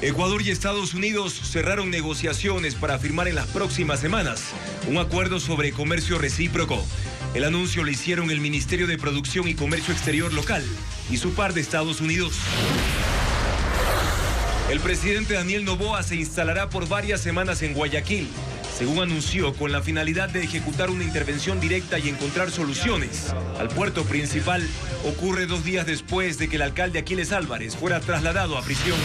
Ecuador y Estados Unidos cerraron negociaciones para firmar en las próximas semanas un acuerdo sobre comercio recíproco. El anuncio lo hicieron el Ministerio de Producción y Comercio Exterior local y su par de Estados Unidos. El presidente Daniel Noboa se instalará por varias semanas en Guayaquil, según anunció, con la finalidad de ejecutar una intervención directa y encontrar soluciones al puerto principal. Ocurre 2 días después de que el alcalde Aquiles Álvarez fuera trasladado a prisión.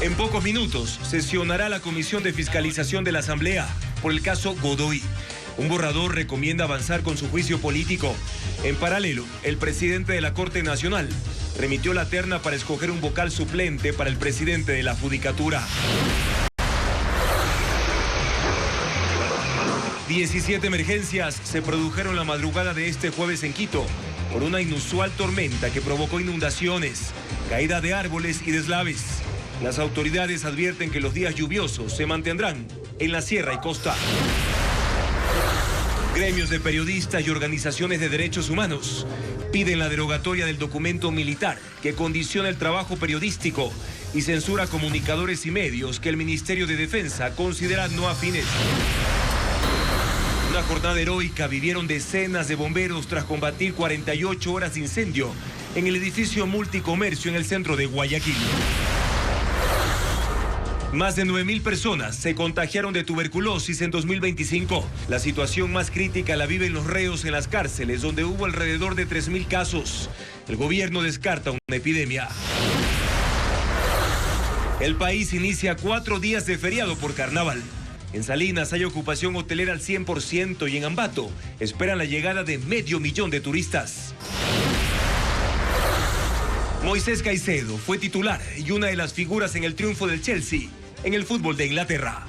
En pocos minutos sesionará la Comisión de Fiscalización de la Asamblea por el caso Godoy. Un borrador recomienda avanzar con su juicio político. En paralelo, el presidente de la Corte Nacional remitió la terna para escoger un vocal suplente para el presidente de la Judicatura. 17 emergencias se produjeron la madrugada de este jueves en Quito por una inusual tormenta que provocó inundaciones, caída de árboles y deslaves. Las autoridades advierten que los días lluviosos se mantendrán en la sierra y costa. Gremios de periodistas y organizaciones de derechos humanos piden la derogatoria del documento militar que condiciona el trabajo periodístico y censura comunicadores y medios que el Ministerio de Defensa considera no afines. Una jornada heroica vivieron decenas de bomberos tras combatir 48 horas de incendio en el edificio Multicomercio en el centro de Guayaquil. Más de 9.000 personas se contagiaron de tuberculosis en 2025. La situación más crítica la viven los reos en las cárceles, donde hubo alrededor de 3.000 casos. El gobierno descarta una epidemia. El país inicia 4 días de feriado por carnaval. En Salinas hay ocupación hotelera al 100% y en Ambato esperan la llegada de 500.000 de turistas. Moisés Caicedo fue titular y una de las figuras en el triunfo del Chelsea en el fútbol de Inglaterra.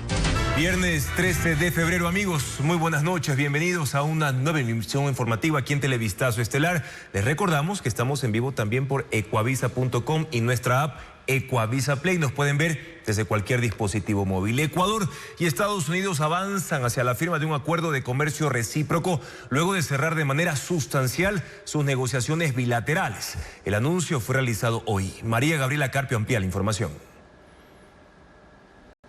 Viernes 13 de febrero, amigos, muy buenas noches, bienvenidos a una nueva emisión informativa aquí en Televistazo Estelar. Les recordamos que estamos en vivo también por ecuavisa.com y nuestra app Ecuavisa Play. Nos pueden ver desde cualquier dispositivo móvil. Ecuador y Estados Unidos avanzan hacia la firma de un acuerdo de comercio recíproco luego de cerrar de manera sustancial sus negociaciones bilaterales. El anuncio fue realizado hoy. María Gabriela Carpio amplía la información.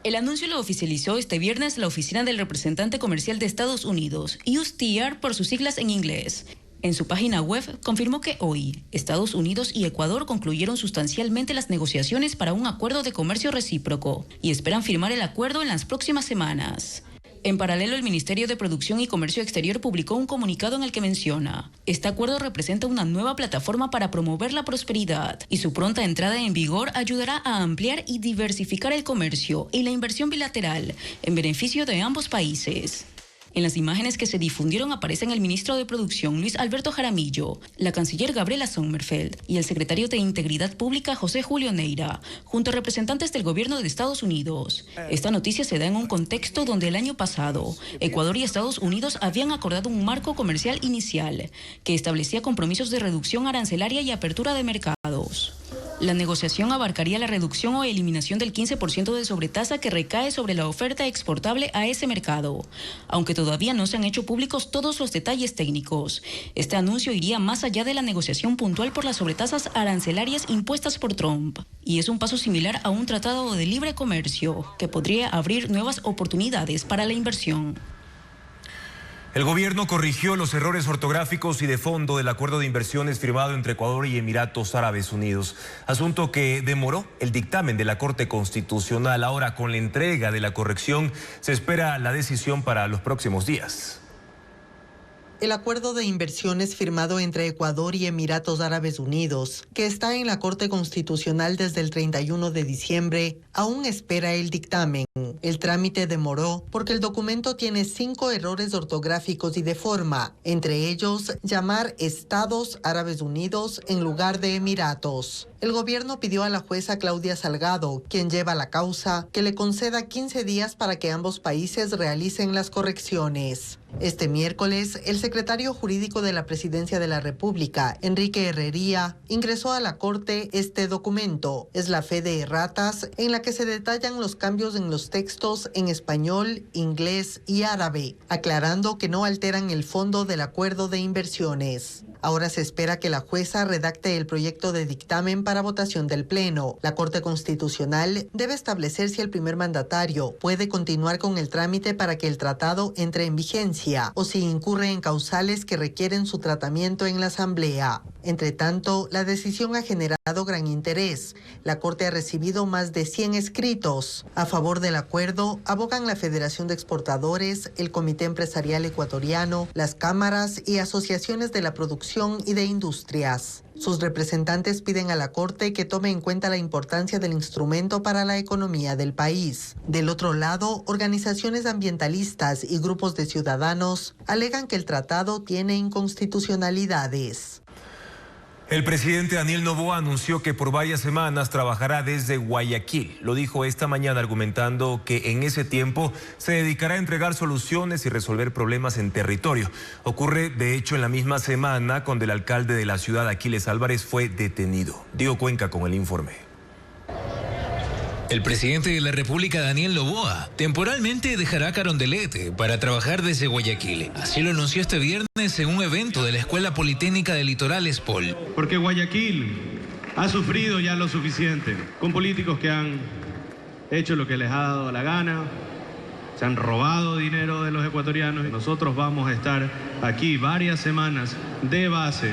El anuncio lo oficializó este viernes la Oficina del Representante Comercial de Estados Unidos, USTR por sus siglas en inglés. En su página web confirmó que hoy Estados Unidos y Ecuador concluyeron sustancialmente las negociaciones para un acuerdo de comercio recíproco y esperan firmar el acuerdo en las próximas semanas. En paralelo, el Ministerio de Producción y Comercio Exterior publicó un comunicado en el que menciona: este acuerdo representa una nueva plataforma para promover la prosperidad y su pronta entrada en vigor ayudará a ampliar y diversificar el comercio y la inversión bilateral en beneficio de ambos países. En las imágenes que se difundieron aparecen el ministro de Producción, Luis Alberto Jaramillo, la canciller Gabriela Sommerfeld y el secretario de Integridad Pública, José Julio Neira, junto a representantes del gobierno de Estados Unidos. Esta noticia se da en un contexto donde el año pasado, Ecuador y Estados Unidos habían acordado un marco comercial inicial que establecía compromisos de reducción arancelaria y apertura de mercados. La negociación abarcaría la reducción o eliminación del 15% de sobretasa que recae sobre la oferta exportable a ese mercado, aunque todavía no se han hecho públicos todos los detalles técnicos. Este anuncio iría más allá de la negociación puntual por las sobretasas arancelarias impuestas por Trump, y es un paso similar a un tratado de libre comercio que podría abrir nuevas oportunidades para la inversión. El gobierno corrigió los errores ortográficos y de fondo del acuerdo de inversiones firmado entre Ecuador y Emiratos Árabes Unidos, asunto que demoró el dictamen de la Corte Constitucional. Ahora, con la entrega de la corrección, se espera la decisión para los próximos días. El acuerdo de inversiones firmado entre Ecuador y Emiratos Árabes Unidos, que está en la Corte Constitucional desde el 31 de diciembre, aún espera el dictamen. El trámite demoró porque el documento tiene 5 errores ortográficos y de forma, entre ellos llamar Estados Árabes Unidos en lugar de Emiratos. El gobierno pidió a la jueza Claudia Salgado, quien lleva la causa, que le conceda 15 días para que ambos países realicen las correcciones. Este miércoles, el secretario jurídico de la Presidencia de la República, Enrique Herrería, ingresó a la Corte este documento. Es la fe de erratas en la que se detallan los cambios en los textos en español, inglés y árabe, aclarando que no alteran el fondo del acuerdo de inversiones. Ahora se espera que la jueza redacte el proyecto de dictamen para votación del Pleno. La Corte Constitucional debe establecer si el primer mandatario puede continuar con el trámite para que el tratado entre en vigencia o si incurre en causales que requieren su tratamiento en la Asamblea. Entre tanto, la decisión ha generado gran interés. La Corte ha recibido más de 100 escritos. A favor del acuerdo, abogan la Federación de Exportadores, el Comité Empresarial Ecuatoriano, las cámaras y asociaciones de la producción y de industrias. Sus representantes piden a la Corte que tome en cuenta la importancia del instrumento para la economía del país. Del otro lado, organizaciones ambientalistas y grupos de ciudadanos alegan que el tratado tiene inconstitucionalidades. El presidente Daniel Noboa anunció que por varias semanas trabajará desde Guayaquil. Lo dijo esta mañana argumentando que en ese tiempo se dedicará a entregar soluciones y resolver problemas en territorio. Ocurre, de hecho, en la misma semana cuando el alcalde de la ciudad, Aquiles Álvarez, fue detenido. Diego Cuenca con el informe. El presidente de la República, Daniel Noboa, temporalmente dejará Carondelet para trabajar desde Guayaquil. Así lo anunció este viernes en un evento de la Escuela Politécnica del Litoral ESPOL. Porque Guayaquil ha sufrido ya lo suficiente con políticos que han hecho lo que les ha dado la gana, se han robado dinero de los ecuatorianos. Nosotros vamos a estar aquí varias semanas de base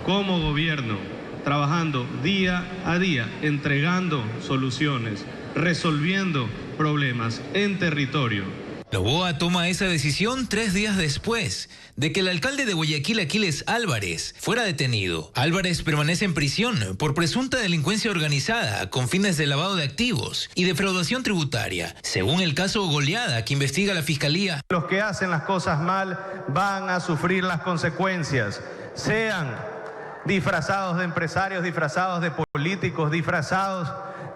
como gobierno, trabajando día a día, entregando soluciones, resolviendo problemas en territorio. Noboa toma esa decisión 3 días después de que el alcalde de Guayaquil, Aquiles Álvarez, fuera detenido. Álvarez permanece en prisión por presunta delincuencia organizada con fines de lavado de activos y defraudación tributaria, según el caso Goleada que investiga la Fiscalía. Los que hacen las cosas mal van a sufrir las consecuencias, sean disfrazados de empresarios, disfrazados de políticos, disfrazados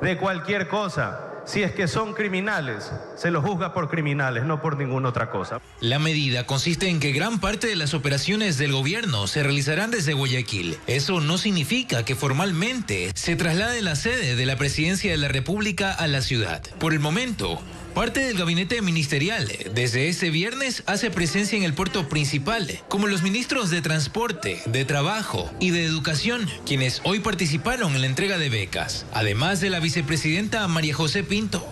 de cualquier cosa. Si es que son criminales, se los juzga por criminales, no por ninguna otra cosa. La medida consiste en que gran parte de las operaciones del gobierno se realizarán desde Guayaquil. Eso no significa que formalmente se traslade la sede de la Presidencia de la República a la ciudad. Por el momento, parte del gabinete ministerial desde ese viernes hace presencia en el puerto principal, como los ministros de Transporte, de Trabajo y de Educación, quienes hoy participaron en la entrega de becas, además de la vicepresidenta María José Pinto.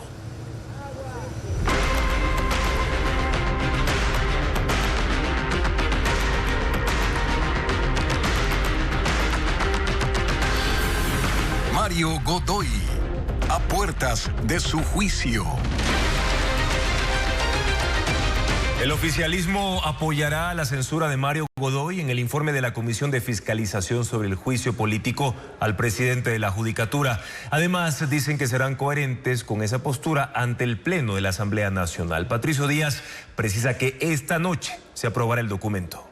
Mario Godoy, a puertas de su juicio. El oficialismo apoyará la censura de Mario Godoy en el informe de la Comisión de Fiscalización sobre el juicio político al presidente de la Judicatura. Además, dicen que serán coherentes con esa postura ante el Pleno de la Asamblea Nacional. Patricio Díaz precisa que esta noche se aprobará el documento.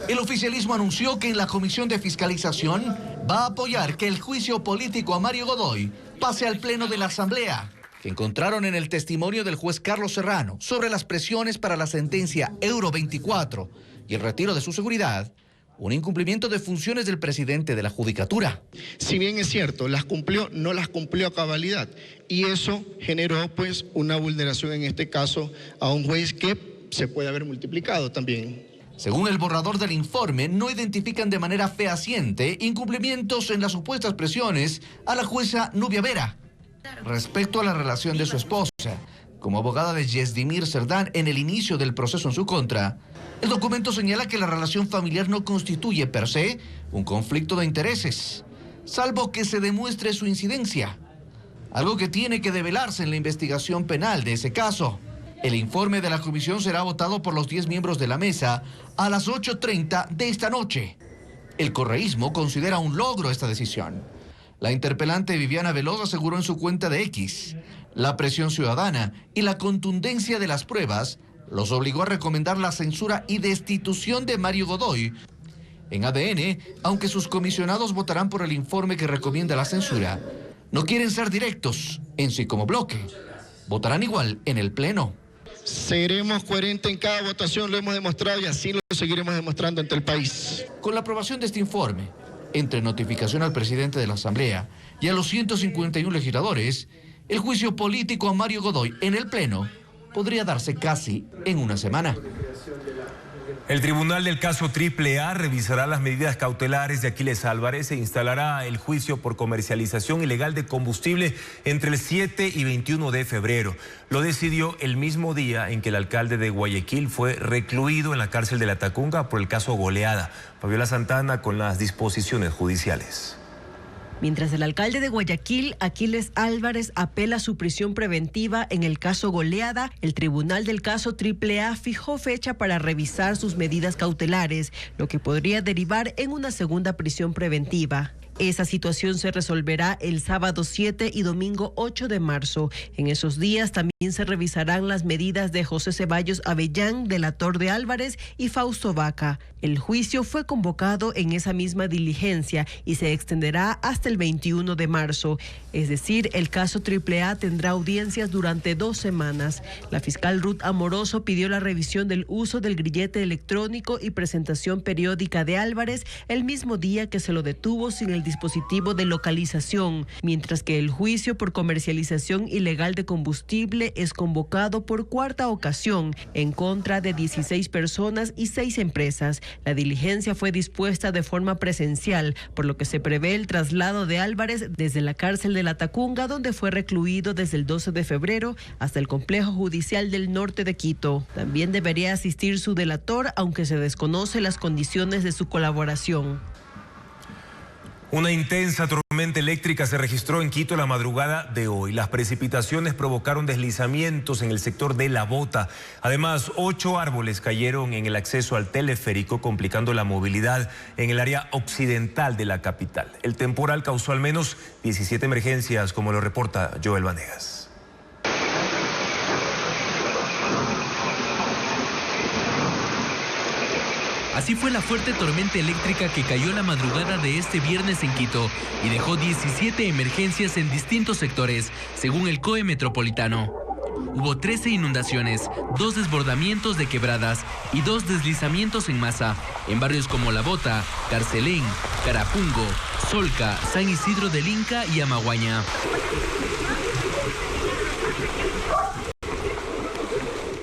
El oficialismo anunció que en la Comisión de Fiscalización va a apoyar que el juicio político a Mario Godoy pase al Pleno de la Asamblea, que encontraron en el testimonio del juez Carlos Serrano sobre las presiones para la sentencia Euro 24 y el retiro de su seguridad, un incumplimiento de funciones del presidente de la Judicatura. Si bien es cierto, no las cumplió a cabalidad, y eso generó pues una vulneración en este caso a un juez que se puede haber multiplicado también. Según el borrador del informe, no identifican de manera fehaciente incumplimientos en las supuestas presiones a la jueza Nubia Vera respecto a la relación de su esposa. Como abogada de Yesdimir Cerdán en el inicio del proceso en su contra, el documento señala que la relación familiar no constituye per se un conflicto de intereses, salvo que se demuestre su incidencia, algo que tiene que develarse en la investigación penal de ese caso. El informe de la comisión será votado por los 10 miembros de la mesa a las 8:30 de esta noche. El correísmo considera un logro esta decisión. La interpelante Viviana Veloz aseguró en su cuenta de X: la presión ciudadana y la contundencia de las pruebas los obligó a recomendar la censura y destitución de Mario Godoy. En ADN, aunque sus comisionados votarán por el informe que recomienda la censura, no quieren ser directos en sí como bloque. Votarán igual en el Pleno. Seremos coherentes en cada votación, lo hemos demostrado y así lo seguiremos demostrando ante el país. Con la aprobación de este informe, entre notificación al presidente de la Asamblea y a los 151 legisladores, el juicio político a Mario Godoy en el Pleno podría darse casi en una semana. El tribunal del caso AAA revisará las medidas cautelares de Aquiles Álvarez e instalará el juicio por comercialización ilegal de combustible entre el 7 y 21 de febrero. Lo decidió el mismo día en que el alcalde de Guayaquil fue recluido en la cárcel de La Tacunga por el caso Goleada. Fabiola Santana con las disposiciones judiciales. Mientras el alcalde de Guayaquil, Aquiles Álvarez, apela a su prisión preventiva en el caso Goleada, el tribunal del caso AAA fijó fecha para revisar sus medidas cautelares, lo que podría derivar en una segunda prisión preventiva. Esa situación se resolverá el sábado 7 y domingo 8 de marzo. En esos días también se revisarán las medidas de José Ceballos Avellán, Delator de Álvarez y Fausto Vaca. El juicio fue convocado en esa misma diligencia y se extenderá hasta el 21 de marzo. Es decir, el caso AAA tendrá audiencias durante 2 semanas. La fiscal Ruth Amoroso pidió la revisión del uso del grillete electrónico y presentación periódica de Álvarez el mismo día que se lo detuvo sin el dispositivo de localización, mientras que el juicio por comercialización ilegal de combustible es convocado por 4ª ocasión en contra de 16 personas y 6 empresas. La diligencia fue dispuesta de forma presencial, por lo que se prevé el traslado de Álvarez desde la cárcel de La Tacunga, donde fue recluido desde el 12 de febrero, hasta el complejo judicial del norte de Quito. También debería asistir su delator, aunque se desconoce las condiciones de su colaboración. Una intensa tormenta eléctrica se registró en Quito la madrugada de hoy. Las precipitaciones provocaron deslizamientos en el sector de La Bota. Además, 8 árboles cayeron en el acceso al teleférico, complicando la movilidad en el área occidental de la capital. El temporal causó al menos 17 emergencias, como lo reporta Joel Vanegas. Así fue la fuerte tormenta eléctrica que cayó la madrugada de este viernes en Quito y dejó 17 emergencias en distintos sectores, según el COE Metropolitano. Hubo 13 inundaciones, 2 desbordamientos de quebradas y 2 deslizamientos en masa en barrios como La Bota, Carcelén, Carapungo, Solca, San Isidro del Inca y Amaguaña.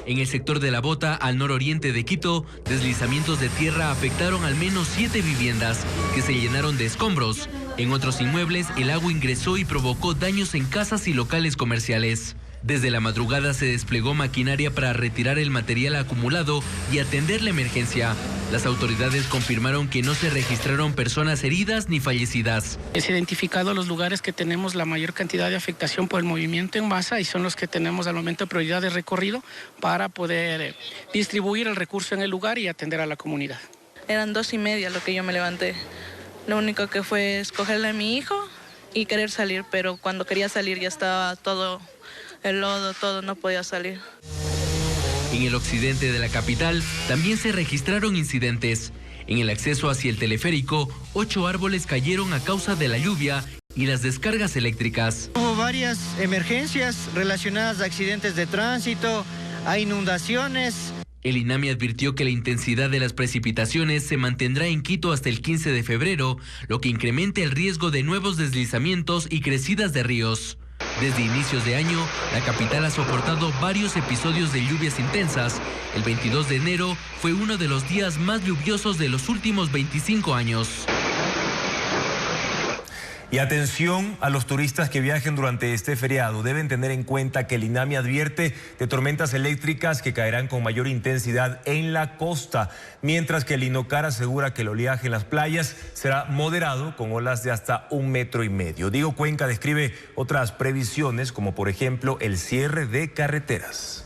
En el sector de La Bota, al nororiente de Quito, deslizamientos de tierra afectaron al menos 7 viviendas que se llenaron de escombros. En otros inmuebles, el agua ingresó y provocó daños en casas y locales comerciales. Desde la madrugada se desplegó maquinaria para retirar el material acumulado y atender la emergencia. Las autoridades confirmaron que no se registraron personas heridas ni fallecidas. Es identificado los lugares que tenemos la mayor cantidad de afectación por el movimiento en masa y son los que tenemos al momento prioridad de recorrido para poder distribuir el recurso en el lugar y atender a la comunidad. Eran 2:30 lo que yo me levanté. Lo único que fue escogerle a mi hijo y querer salir, pero cuando quería salir ya estaba todo... el lodo, todo, no podía salir. En el occidente de la capital también se registraron incidentes. En el acceso hacia el teleférico, 8 árboles cayeron a causa de la lluvia y las descargas eléctricas. Hubo varias emergencias relacionadas a accidentes de tránsito, a inundaciones. El INAMI advirtió que la intensidad de las precipitaciones se mantendrá en Quito hasta el 15 de febrero, lo que incrementa el riesgo de nuevos deslizamientos y crecidas de ríos. Desde inicios de año, la capital ha soportado varios episodios de lluvias intensas. El 22 de enero fue uno de los días más lluviosos de los últimos 25 años. Y atención a los turistas que viajen durante este feriado. Deben tener en cuenta que el INAMI advierte de tormentas eléctricas que caerán con mayor intensidad en la costa, mientras que el INOCAR asegura que el oleaje en las playas será moderado con olas de hasta 1,5 metros. Diego Cuenca describe otras previsiones, como por ejemplo el cierre de carreteras.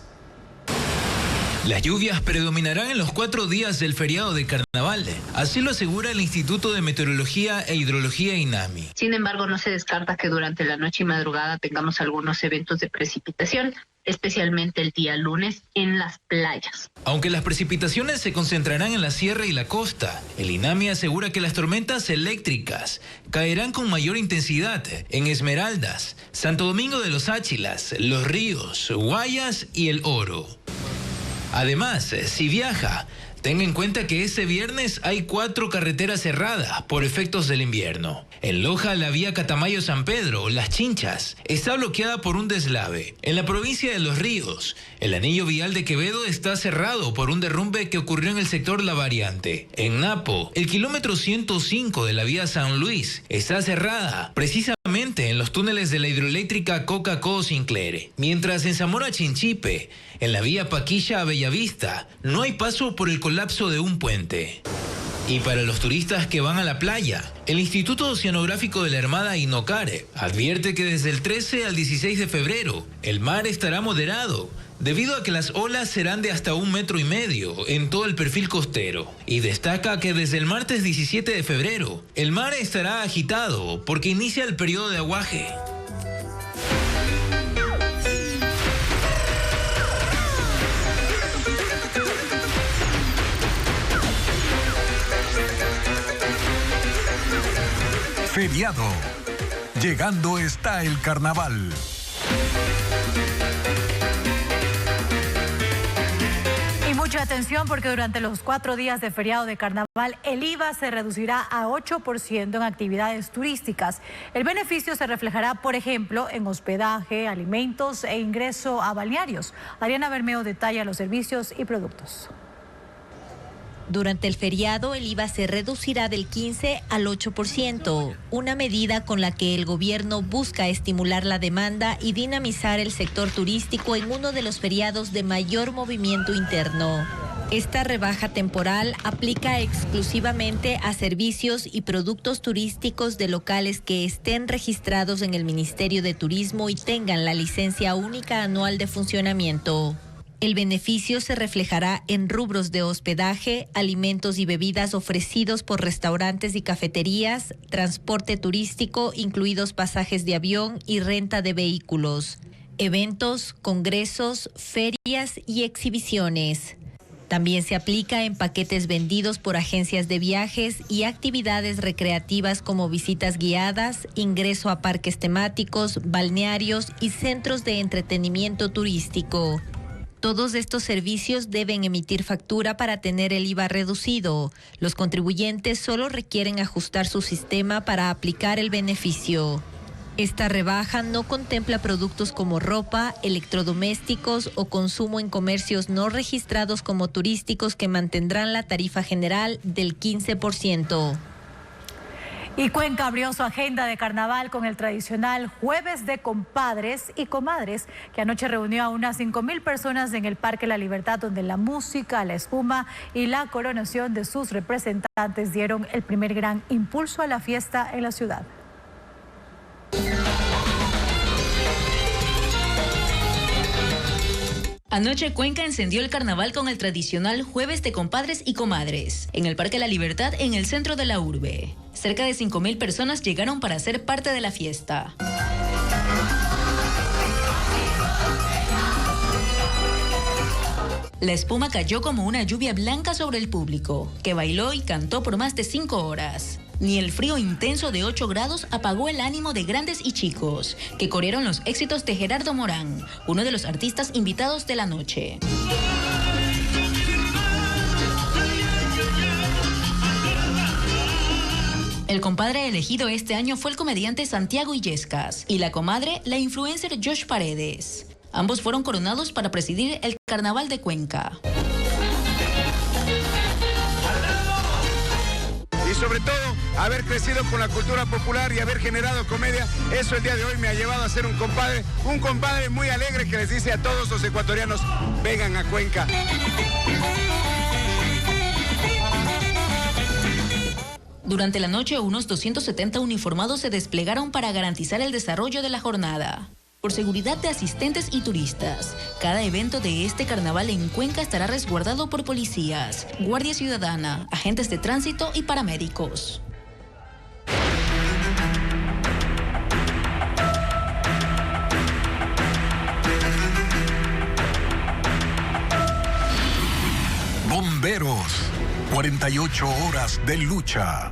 Las lluvias predominarán en los 4 días del feriado de carnaval. Así lo asegura el Instituto de Meteorología e Hidrología INAMI. Sin embargo, no se descarta que durante la noche y madrugada tengamos algunos eventos de precipitación, especialmente el día lunes en las playas. Aunque las precipitaciones se concentrarán en la sierra y la costa, el INAMI asegura que las tormentas eléctricas caerán con mayor intensidad en Esmeraldas, Santo Domingo de los Áchilas, Los Ríos, Guayas y El Oro. Además, si viaja, Tenga en cuenta que este viernes hay 4 carreteras cerradas por efectos del invierno. En Loja, la vía Catamayo-San Pedro, Las Chinchas, está bloqueada por un deslave. En la provincia de Los Ríos, el anillo vial de Quevedo está cerrado por un derrumbe que ocurrió en el sector La Variante. En Napo, el kilómetro 105 de la vía San Luis está cerrada, precisamente en los túneles de la hidroeléctrica Coca-Cola-Sinclair. Mientras en Zamora Chinchipe, en la vía Paquilla a Bellavista, no hay paso por el colapso de un puente. Y para los turistas que van a la playa, el Instituto Oceanográfico de la Armada Inocare advierte que desde el 13 al 16 de febrero el mar estará moderado, debido a que las olas serán de hasta 1,5 metros en todo el perfil costero. Y destaca que desde el martes 17 de febrero el mar estará agitado porque inicia el periodo de aguaje. Feriado. Llegando está el carnaval. Y mucha atención porque durante los 4 días de feriado de carnaval el IVA se reducirá a 8% en actividades turísticas. El beneficio se reflejará, por ejemplo, en hospedaje, alimentos e ingreso a balnearios. Ariana Bermeo detalla los servicios y productos. Durante el feriado, el IVA se reducirá del 15 al 8%, una medida con la que el gobierno busca estimular la demanda y dinamizar el sector turístico en uno de los feriados de mayor movimiento interno. Esta rebaja temporal aplica exclusivamente a servicios y productos turísticos de locales que estén registrados en el Ministerio de Turismo y tengan la licencia única anual de funcionamiento. El beneficio se reflejará en rubros de hospedaje, alimentos y bebidas ofrecidos por restaurantes y cafeterías, transporte turístico, incluidos pasajes de avión y renta de vehículos, eventos, congresos, ferias y exhibiciones. También se aplica en paquetes vendidos por agencias de viajes y actividades recreativas como visitas guiadas, ingreso a parques temáticos, balnearios y centros de entretenimiento turístico. Todos estos servicios deben emitir factura para tener el IVA reducido. Los contribuyentes solo requieren ajustar su sistema para aplicar el beneficio. Esta rebaja no contempla productos como ropa, electrodomésticos o consumo en comercios no registrados como turísticos que mantendrán la tarifa general del 15%. Y Cuenca abrió su agenda de carnaval con el tradicional Jueves de Compadres y Comadres, que anoche reunió a unas 5,000 personas en el Parque La Libertad, donde la música, la espuma y la coronación de sus representantes dieron el primer gran impulso a la fiesta en la ciudad. Anoche Cuenca encendió el carnaval con el tradicional Jueves de Compadres y Comadres, en el Parque La Libertad, en el centro de la urbe. Cerca de 5,000 personas llegaron para ser parte de la fiesta. La espuma cayó como una lluvia blanca sobre el público, que bailó y cantó por más de 5 horas. Ni el frío intenso de 8 grados apagó el ánimo de grandes y chicos, que corearon los éxitos de Gerardo Morán, uno de los artistas invitados de la noche. El compadre elegido este año fue el comediante Santiago Illescas y la comadre, la influencer Josh Paredes. Ambos fueron coronados para presidir el Carnaval de Cuenca. Y sobre todo, haber crecido con la cultura popular y haber generado comedia, eso el día de hoy me ha llevado a ser un compadre muy alegre que les dice a todos los ecuatorianos, vengan a Cuenca. Durante la noche, unos 270 uniformados se desplegaron para garantizar el desarrollo de la jornada. Por seguridad de asistentes y turistas, cada evento de este carnaval en Cuenca estará resguardado por policías, Guardia Ciudadana, agentes de tránsito y paramédicos. Bomberos, 48 horas de lucha.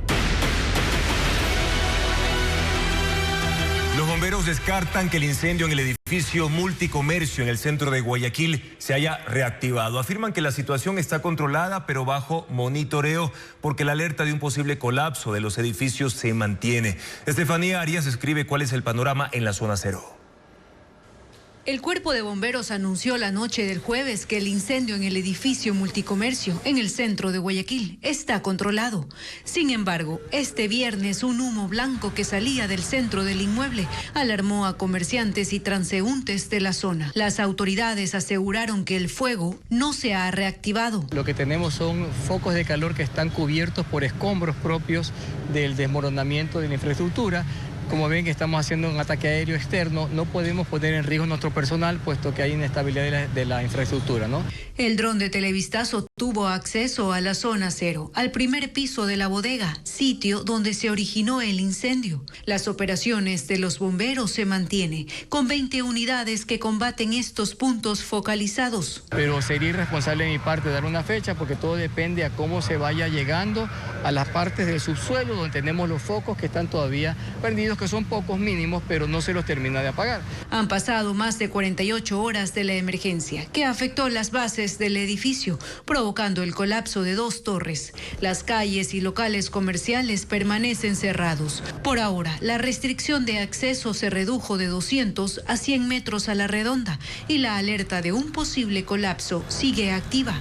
Los bomberos descartan que el incendio en el edificio Multicomercio en el centro de Guayaquil se haya reactivado. Afirman que la situación está controlada, pero bajo monitoreo, porque la alerta de un posible colapso de los edificios se mantiene. Estefanía Arias escribe cuál es el panorama en la zona cero. El cuerpo de bomberos anunció la noche del jueves que el incendio en el edificio Multicomercio en el centro de Guayaquil está controlado. Sin embargo, este viernes un humo blanco que salía del centro del inmueble alarmó a comerciantes y transeúntes de la zona. Las autoridades aseguraron que el fuego no se ha reactivado. Lo que tenemos son focos de calor que están cubiertos por escombros propios del desmoronamiento de la infraestructura. Como ven que estamos haciendo un ataque aéreo externo, no podemos poner en riesgo nuestro personal, puesto que hay inestabilidad de la infraestructura, ¿no? El dron de Televistazo tuvo acceso a la zona cero, al primer piso de la bodega, sitio donde se originó el incendio. Las operaciones de los bomberos se mantienen, con 20 unidades que combaten estos puntos focalizados. Pero sería irresponsable de mi parte dar una fecha, porque todo depende a cómo se vaya llegando a las partes del subsuelo, donde tenemos los focos que están todavía prendidos, que son pocos mínimos, pero no se los termina de apagar. Han pasado más de 48 horas de la emergencia, que afectó las bases del edificio, provocando el colapso de 2 torres. Las calles y locales comerciales permanecen cerrados. Por ahora, la restricción de acceso se redujo de 200 a 100 metros a la redonda y la alerta de un posible colapso sigue activa.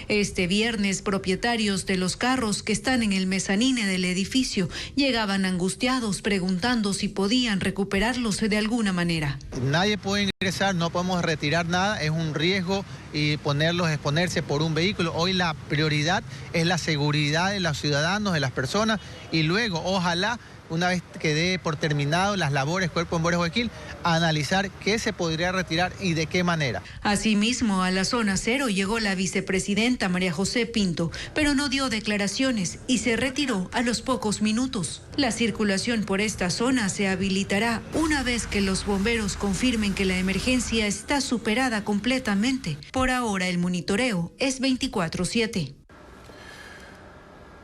Este viernes, propietarios de los carros que están en el mezanine del edificio llegaban angustiados preguntando si podían recuperarlos de alguna manera. Nadie puede ingresar, no podemos retirar nada, es un riesgo y exponerse por un vehículo. Hoy la prioridad es la seguridad de los ciudadanos, de las personas, y luego, ojalá, una vez que dé por terminado las labores Cuerpo de Bomberos Guayaquil, analizar qué se podría retirar y de qué manera. Asimismo, a la zona cero llegó la vicepresidenta María José Pinto, pero no dio declaraciones y se retiró a los pocos minutos. La circulación por esta zona se habilitará una vez que los bomberos confirmen que la emergencia está superada completamente. Por ahora, el monitoreo es 24/7.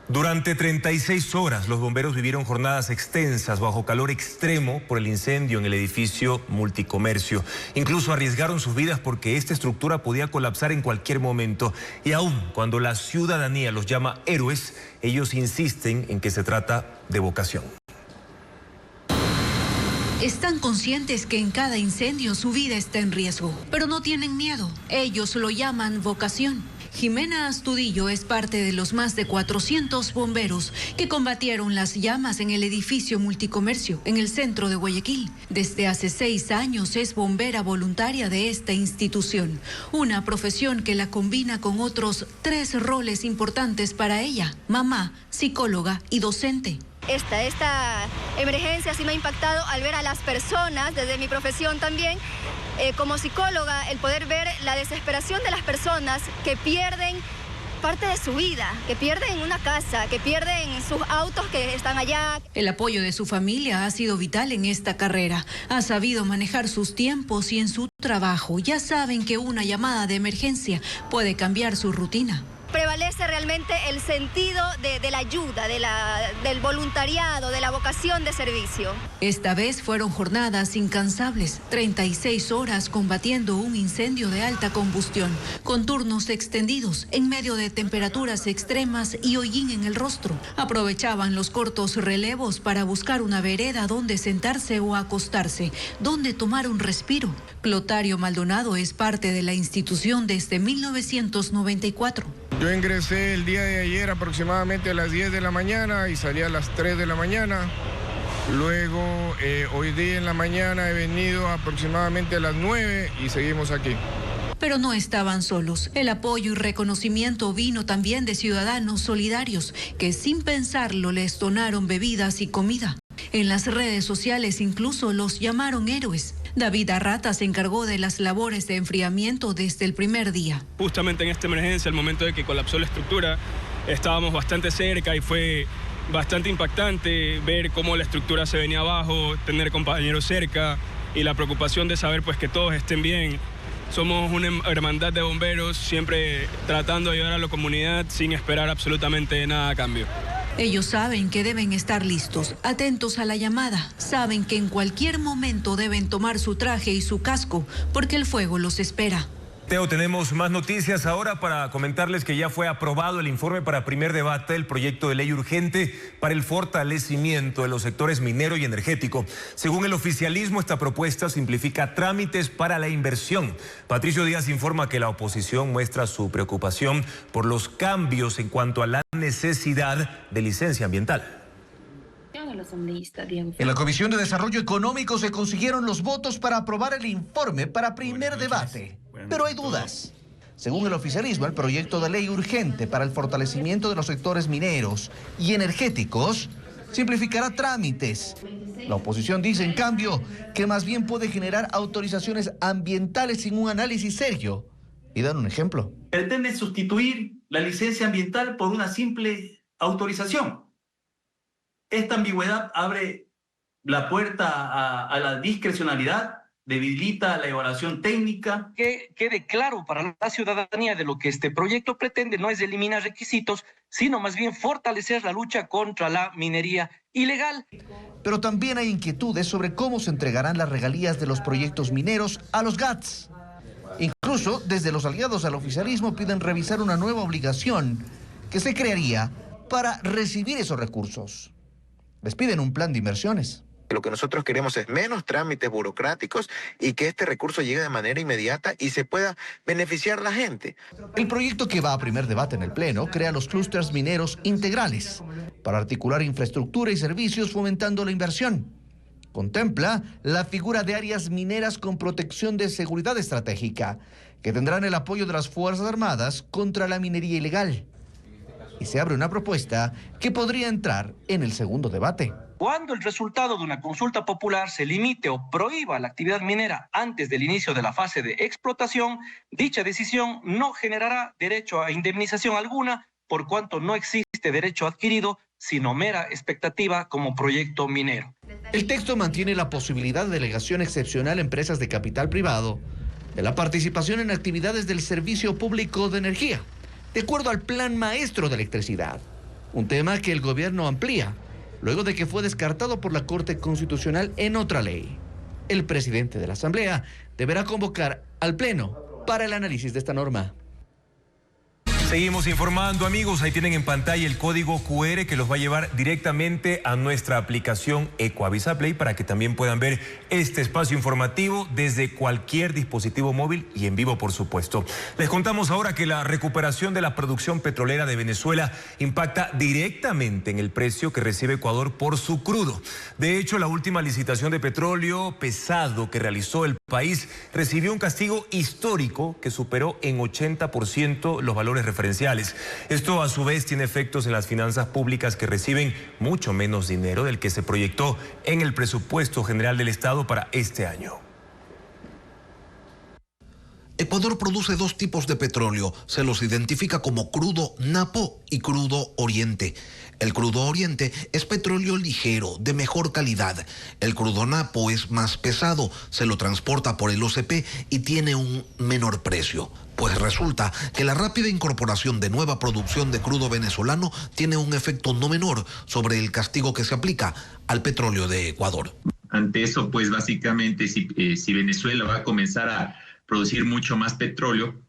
Durante 36 horas, los bomberos vivieron jornadas extensas bajo calor extremo por el incendio en el edificio Multicomercio. Incluso arriesgaron sus vidas porque esta estructura podía colapsar en cualquier momento. Y aún cuando la ciudadanía los llama héroes, ellos insisten en que se trata de vocación. Están conscientes que en cada incendio su vida está en riesgo, pero no tienen miedo. Ellos lo llaman vocación. Jimena Astudillo es parte de los más de 400 bomberos que combatieron las llamas en el edificio Multicomercio en el centro de Guayaquil. Desde hace 6 años es bombera voluntaria de esta institución, una profesión que la combina con otros 3 roles importantes para ella: mamá, psicóloga y docente. Esta emergencia sí me ha impactado al ver a las personas, desde mi profesión también, como psicóloga, el poder ver la desesperación de las personas que pierden parte de su vida, que pierden una casa, que pierden sus autos que están allá. El apoyo de su familia ha sido vital en esta carrera. Ha sabido manejar sus tiempos y en su trabajo ya saben que una llamada de emergencia puede cambiar su rutina. Prevalece realmente el sentido de la ayuda, del voluntariado, de la vocación de servicio. Esta vez fueron jornadas incansables, 36 horas combatiendo un incendio de alta combustión, con turnos extendidos en medio de temperaturas extremas y hollín en el rostro. Aprovechaban los cortos relevos para buscar una vereda donde sentarse o acostarse, donde tomar un respiro. Clotario Maldonado es parte de la institución desde 1994. Yo ingresé el día de ayer aproximadamente a las 10 de la mañana y salí a las 3 de la mañana. Luego, hoy día en la mañana he venido aproximadamente a las 9 y seguimos aquí. Pero no estaban solos. El apoyo y reconocimiento vino también de ciudadanos solidarios que sin pensarlo les donaron bebidas y comida. En las redes sociales incluso los llamaron héroes. David Arrata se encargó de las labores de enfriamiento desde el primer día. Justamente en esta emergencia, al momento de que colapsó la estructura, estábamos bastante cerca y fue bastante impactante ver cómo la estructura se venía abajo, tener compañeros cerca y la preocupación de saber pues que todos estén bien. Somos una hermandad de bomberos, siempre tratando de ayudar a la comunidad sin esperar absolutamente nada a cambio. Ellos saben que deben estar listos, atentos a la llamada. Saben que en cualquier momento deben tomar su traje y su casco, porque el fuego los espera. Teo, tenemos más noticias ahora para comentarles que ya fue aprobado el informe para primer debate del proyecto de ley urgente para el fortalecimiento de los sectores minero y energético. Según el oficialismo, esta propuesta simplifica trámites para la inversión. Patricio Díaz informa que la oposición muestra su preocupación por los cambios en cuanto a la necesidad de licencia ambiental. En la Comisión de Desarrollo Económico se consiguieron los votos para aprobar el informe para primer debate. Pero hay dudas. Según el oficialismo, el proyecto de ley urgente para el fortalecimiento de los sectores mineros y energéticos simplificará trámites. La oposición dice, en cambio, que más bien puede generar autorizaciones ambientales sin un análisis serio. Y dan un ejemplo. Pretende sustituir la licencia ambiental por una simple autorización. Esta ambigüedad abre la puerta a la discrecionalidad, debilita la evaluación técnica. Que quede claro para la ciudadanía de lo que este proyecto pretende no es eliminar requisitos, sino más bien fortalecer la lucha contra la minería ilegal. Pero también hay inquietudes sobre cómo se entregarán las regalías de los proyectos mineros a los GATS. Incluso desde los aliados al oficialismo piden revisar una nueva obligación que se crearía para recibir esos recursos. Les piden un plan de inversiones. Lo que nosotros queremos es menos trámites burocráticos y que este recurso llegue de manera inmediata y se pueda beneficiar la gente. El proyecto que va a primer debate en el Pleno crea los clústeres mineros integrales para articular infraestructura y servicios fomentando la inversión. Contempla la figura de áreas mineras con protección de seguridad estratégica que tendrán el apoyo de las Fuerzas Armadas contra la minería ilegal. Y se abre una propuesta que podría entrar en el segundo debate. Cuando el resultado de una consulta popular se limite o prohíba la actividad minera antes del inicio de la fase de explotación, dicha decisión no generará derecho a indemnización alguna, por cuanto no existe derecho adquirido, sino mera expectativa como proyecto minero. El texto mantiene la posibilidad de delegación excepcional a empresas de capital privado de la participación en actividades del servicio público de energía, de acuerdo al Plan Maestro de Electricidad, un tema que el gobierno amplía, luego de que fue descartado por la Corte Constitucional en otra ley. El presidente de la Asamblea deberá convocar al Pleno para el análisis de esta norma. Seguimos informando, amigos. Ahí tienen en pantalla el código QR que los va a llevar directamente a nuestra aplicación Ecoavisa Play para que también puedan ver este espacio informativo desde cualquier dispositivo móvil y en vivo, por supuesto. Les contamos ahora que la recuperación de la producción petrolera de Venezuela impacta directamente en el precio que recibe Ecuador por su crudo. De hecho, la última licitación de petróleo pesado que realizó el país recibió un castigo histórico que superó en 80% los valores referenciales. Esto a su vez tiene efectos en las finanzas públicas que reciben mucho menos dinero del que se proyectó en el presupuesto general del Estado para este año. Ecuador produce dos tipos de petróleo. Se los identifica como crudo Napo y crudo Oriente. El crudo Oriente es petróleo ligero, de mejor calidad. El crudo Napo es más pesado, se lo transporta por el OCP y tiene un menor precio. Pues resulta que la rápida incorporación de nueva producción de crudo venezolano tiene un efecto no menor sobre el castigo que se aplica al petróleo de Ecuador. Ante eso, pues básicamente si Venezuela va a comenzar a producir mucho más petróleo,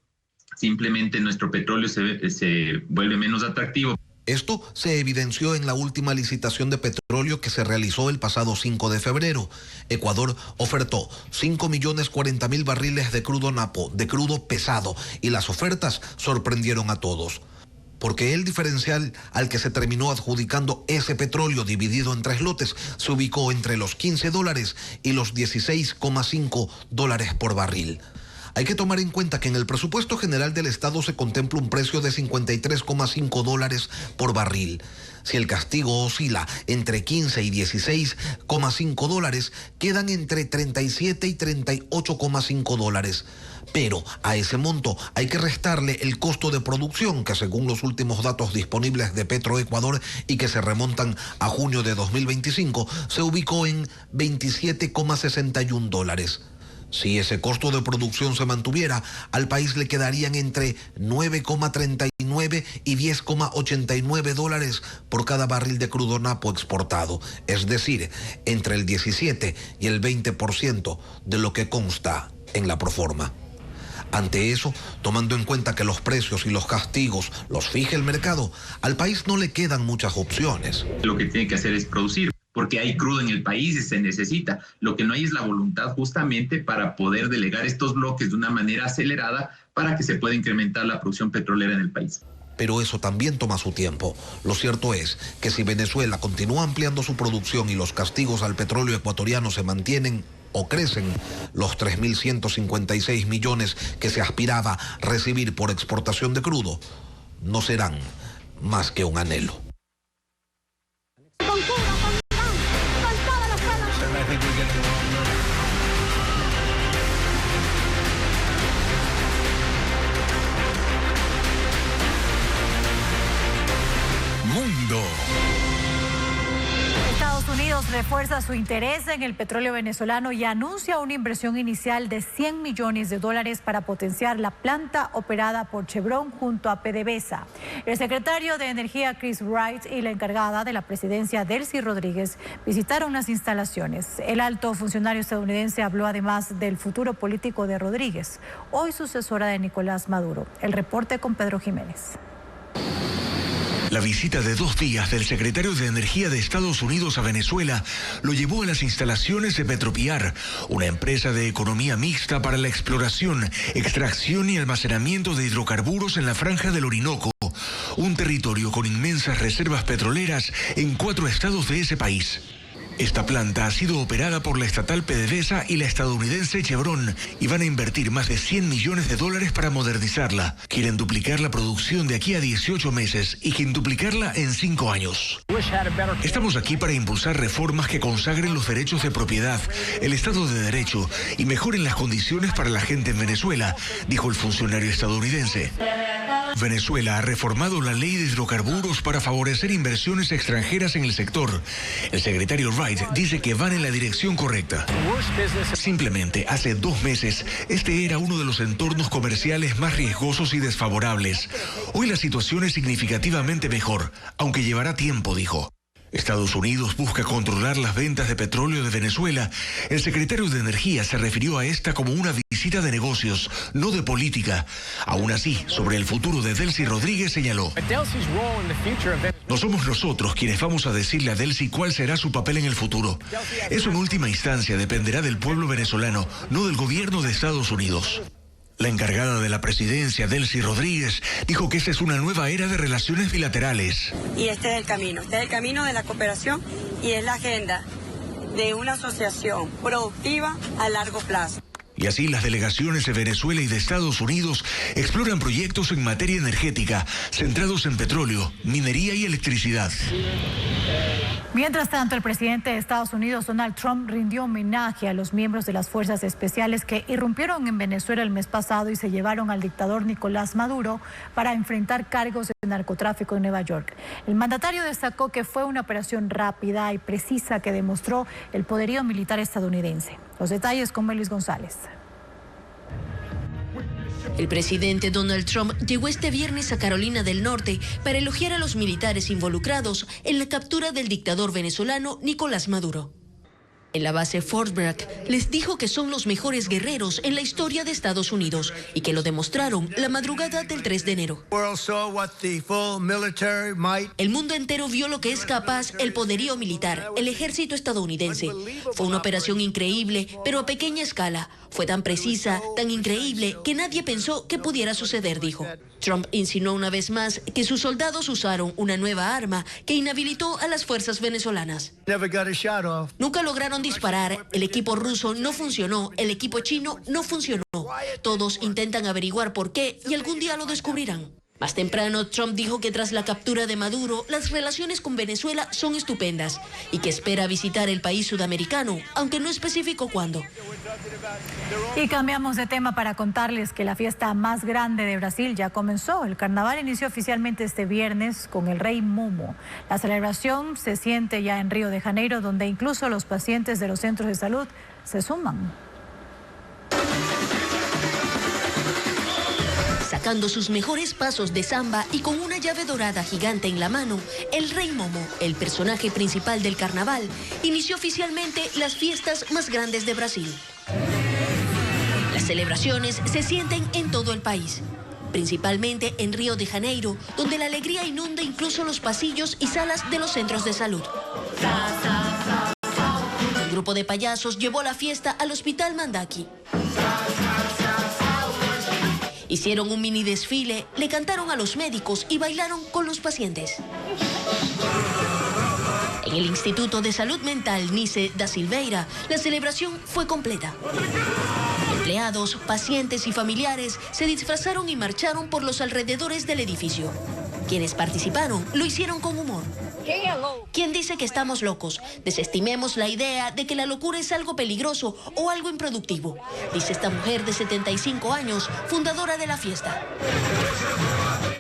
simplemente nuestro petróleo se vuelve menos atractivo. Esto se evidenció en la última licitación de petróleo que se realizó el pasado 5 de febrero. Ecuador ofertó 5.040.000 barriles de crudo Napo, de crudo pesado, y las ofertas sorprendieron a todos. Porque el diferencial al que se terminó adjudicando ese petróleo dividido en 3 lotes se ubicó entre los $15 y los $16,5 por barril. Hay que tomar en cuenta que en el presupuesto general del Estado se contempla un precio de $53,5 por barril. Si el castigo oscila entre 15 y $16,5, quedan entre 37 y $38,5. Pero a ese monto hay que restarle el costo de producción que, según los últimos datos disponibles de Petroecuador y que se remontan a junio de 2025, se ubicó en $27,61. Si ese costo de producción se mantuviera, al país le quedarían entre $9,39 $10,89 y $10,89 por cada barril de crudo napo exportado, es decir, entre el 17 y el 20% de lo que consta en la proforma. Ante eso, tomando en cuenta que los precios y los castigos los fija el mercado, al país no le quedan muchas opciones. Lo que tiene que hacer es producir, porque hay crudo en el país y se necesita. Lo que no hay es la voluntad justamente para poder delegar estos bloques de una manera acelerada para que se pueda incrementar la producción petrolera en el país. Pero eso también toma su tiempo. Lo cierto es que si Venezuela continúa ampliando su producción y los castigos al petróleo ecuatoriano se mantienen o crecen, los 3.156 millones que se aspiraba recibir por exportación de crudo no serán más que un anhelo. Mundo. Estados Unidos refuerza su interés en el petróleo venezolano y anuncia una inversión inicial de $100 millones para potenciar la planta operada por Chevron junto a PDVSA. El secretario de Energía Chris Wright y la encargada de la presidencia Delcy Rodríguez visitaron las instalaciones. El alto funcionario estadounidense habló además del futuro político de Rodríguez, hoy sucesora de Nicolás Maduro. El reporte con Pedro Jiménez. La visita de 2 días del secretario de Energía de Estados Unidos a Venezuela lo llevó a las instalaciones de Petropiar, una empresa de economía mixta para la exploración, extracción y almacenamiento de hidrocarburos en la franja del Orinoco, un territorio con inmensas reservas petroleras en 4 estados de ese país. Esta planta ha sido operada por la estatal PDVSA y la estadounidense Chevron y van a invertir más de $100 millones para modernizarla. Quieren duplicar la producción de aquí a 18 meses y quintuplicarla en 5 años. Estamos aquí para impulsar reformas que consagren los derechos de propiedad, el Estado de Derecho y mejoren las condiciones para la gente en Venezuela, dijo el funcionario estadounidense. Venezuela ha reformado la ley de hidrocarburos para favorecer inversiones extranjeras en el sector. El secretario Wright dice que van en la dirección correcta. Simplemente, hace 2 meses, este era uno de los entornos comerciales más riesgosos y desfavorables. Hoy la situación es significativamente mejor, aunque llevará tiempo, dijo. Estados Unidos busca controlar las ventas de petróleo de Venezuela. El secretario de Energía se refirió a esta como una visita de negocios, no de política. Aún así, sobre el futuro de Delcy Rodríguez señaló: no somos nosotros quienes vamos a decirle a Delcy cuál será su papel en el futuro. Eso en última instancia dependerá del pueblo venezolano, no del gobierno de Estados Unidos. La encargada de la presidencia, Delcy Rodríguez, dijo que esta es una nueva era de relaciones bilaterales. Y este es el camino de la cooperación y es la agenda de una asociación productiva a largo plazo. Y así las delegaciones de Venezuela y de Estados Unidos exploran proyectos en materia energética, centrados en petróleo, minería y electricidad. Mientras tanto, el presidente de Estados Unidos, Donald Trump, rindió homenaje a los miembros de las fuerzas especiales que irrumpieron en Venezuela el mes pasado y se llevaron al dictador Nicolás Maduro para enfrentar cargos de narcotráfico en Nueva York. El mandatario destacó que fue una operación rápida y precisa que demostró el poderío militar estadounidense. Los detalles con Melis González. El presidente Donald Trump llegó este viernes a Carolina del Norte para elogiar a los militares involucrados en la captura del dictador venezolano Nicolás Maduro. En la base Fort Bragg les dijo que son los mejores guerreros en la historia de Estados Unidos y que lo demostraron la madrugada del 3 de enero. El mundo entero vio lo que es capaz el poderío militar, el ejército estadounidense. Fue una operación increíble, pero a pequeña escala. Fue tan precisa, tan increíble, que nadie pensó que pudiera suceder, dijo. Trump insinuó una vez más que sus soldados usaron una nueva arma que inhabilitó a las fuerzas venezolanas. Nunca lograron disparar, el equipo ruso no funcionó, el equipo chino no funcionó. Todos intentan averiguar por qué y algún día lo descubrirán. Más temprano, Trump dijo que tras la captura de Maduro, las relaciones con Venezuela son estupendas y que espera visitar el país sudamericano, aunque no especificó cuándo. Y cambiamos de tema para contarles que la fiesta más grande de Brasil ya comenzó. El carnaval inició oficialmente este viernes con el Rey Momo. La celebración se siente ya en Río de Janeiro, donde incluso los pacientes de los centros de salud se suman. marcando sus mejores pasos de samba y con una llave dorada gigante en la mano, el Rey Momo, el personaje principal del carnaval, inició oficialmente las fiestas más grandes de Brasil. Las celebraciones se sienten en todo el país, principalmente en Río de Janeiro, donde la alegría inunda incluso los pasillos y salas de los centros de salud. Un grupo de payasos llevó la fiesta al Hospital Mandaki. Hicieron un mini desfile, le cantaron a los médicos y bailaron con los pacientes. En el Instituto de Salud Mental Nice da Silveira, la celebración fue completa. Empleados, pacientes y familiares se disfrazaron y marcharon por los alrededores del edificio. Quienes participaron lo hicieron con humor. ¿Quién dice que estamos locos? Desestimemos la idea de que la locura es algo peligroso o algo improductivo, dice esta mujer de 75 años, fundadora de la fiesta.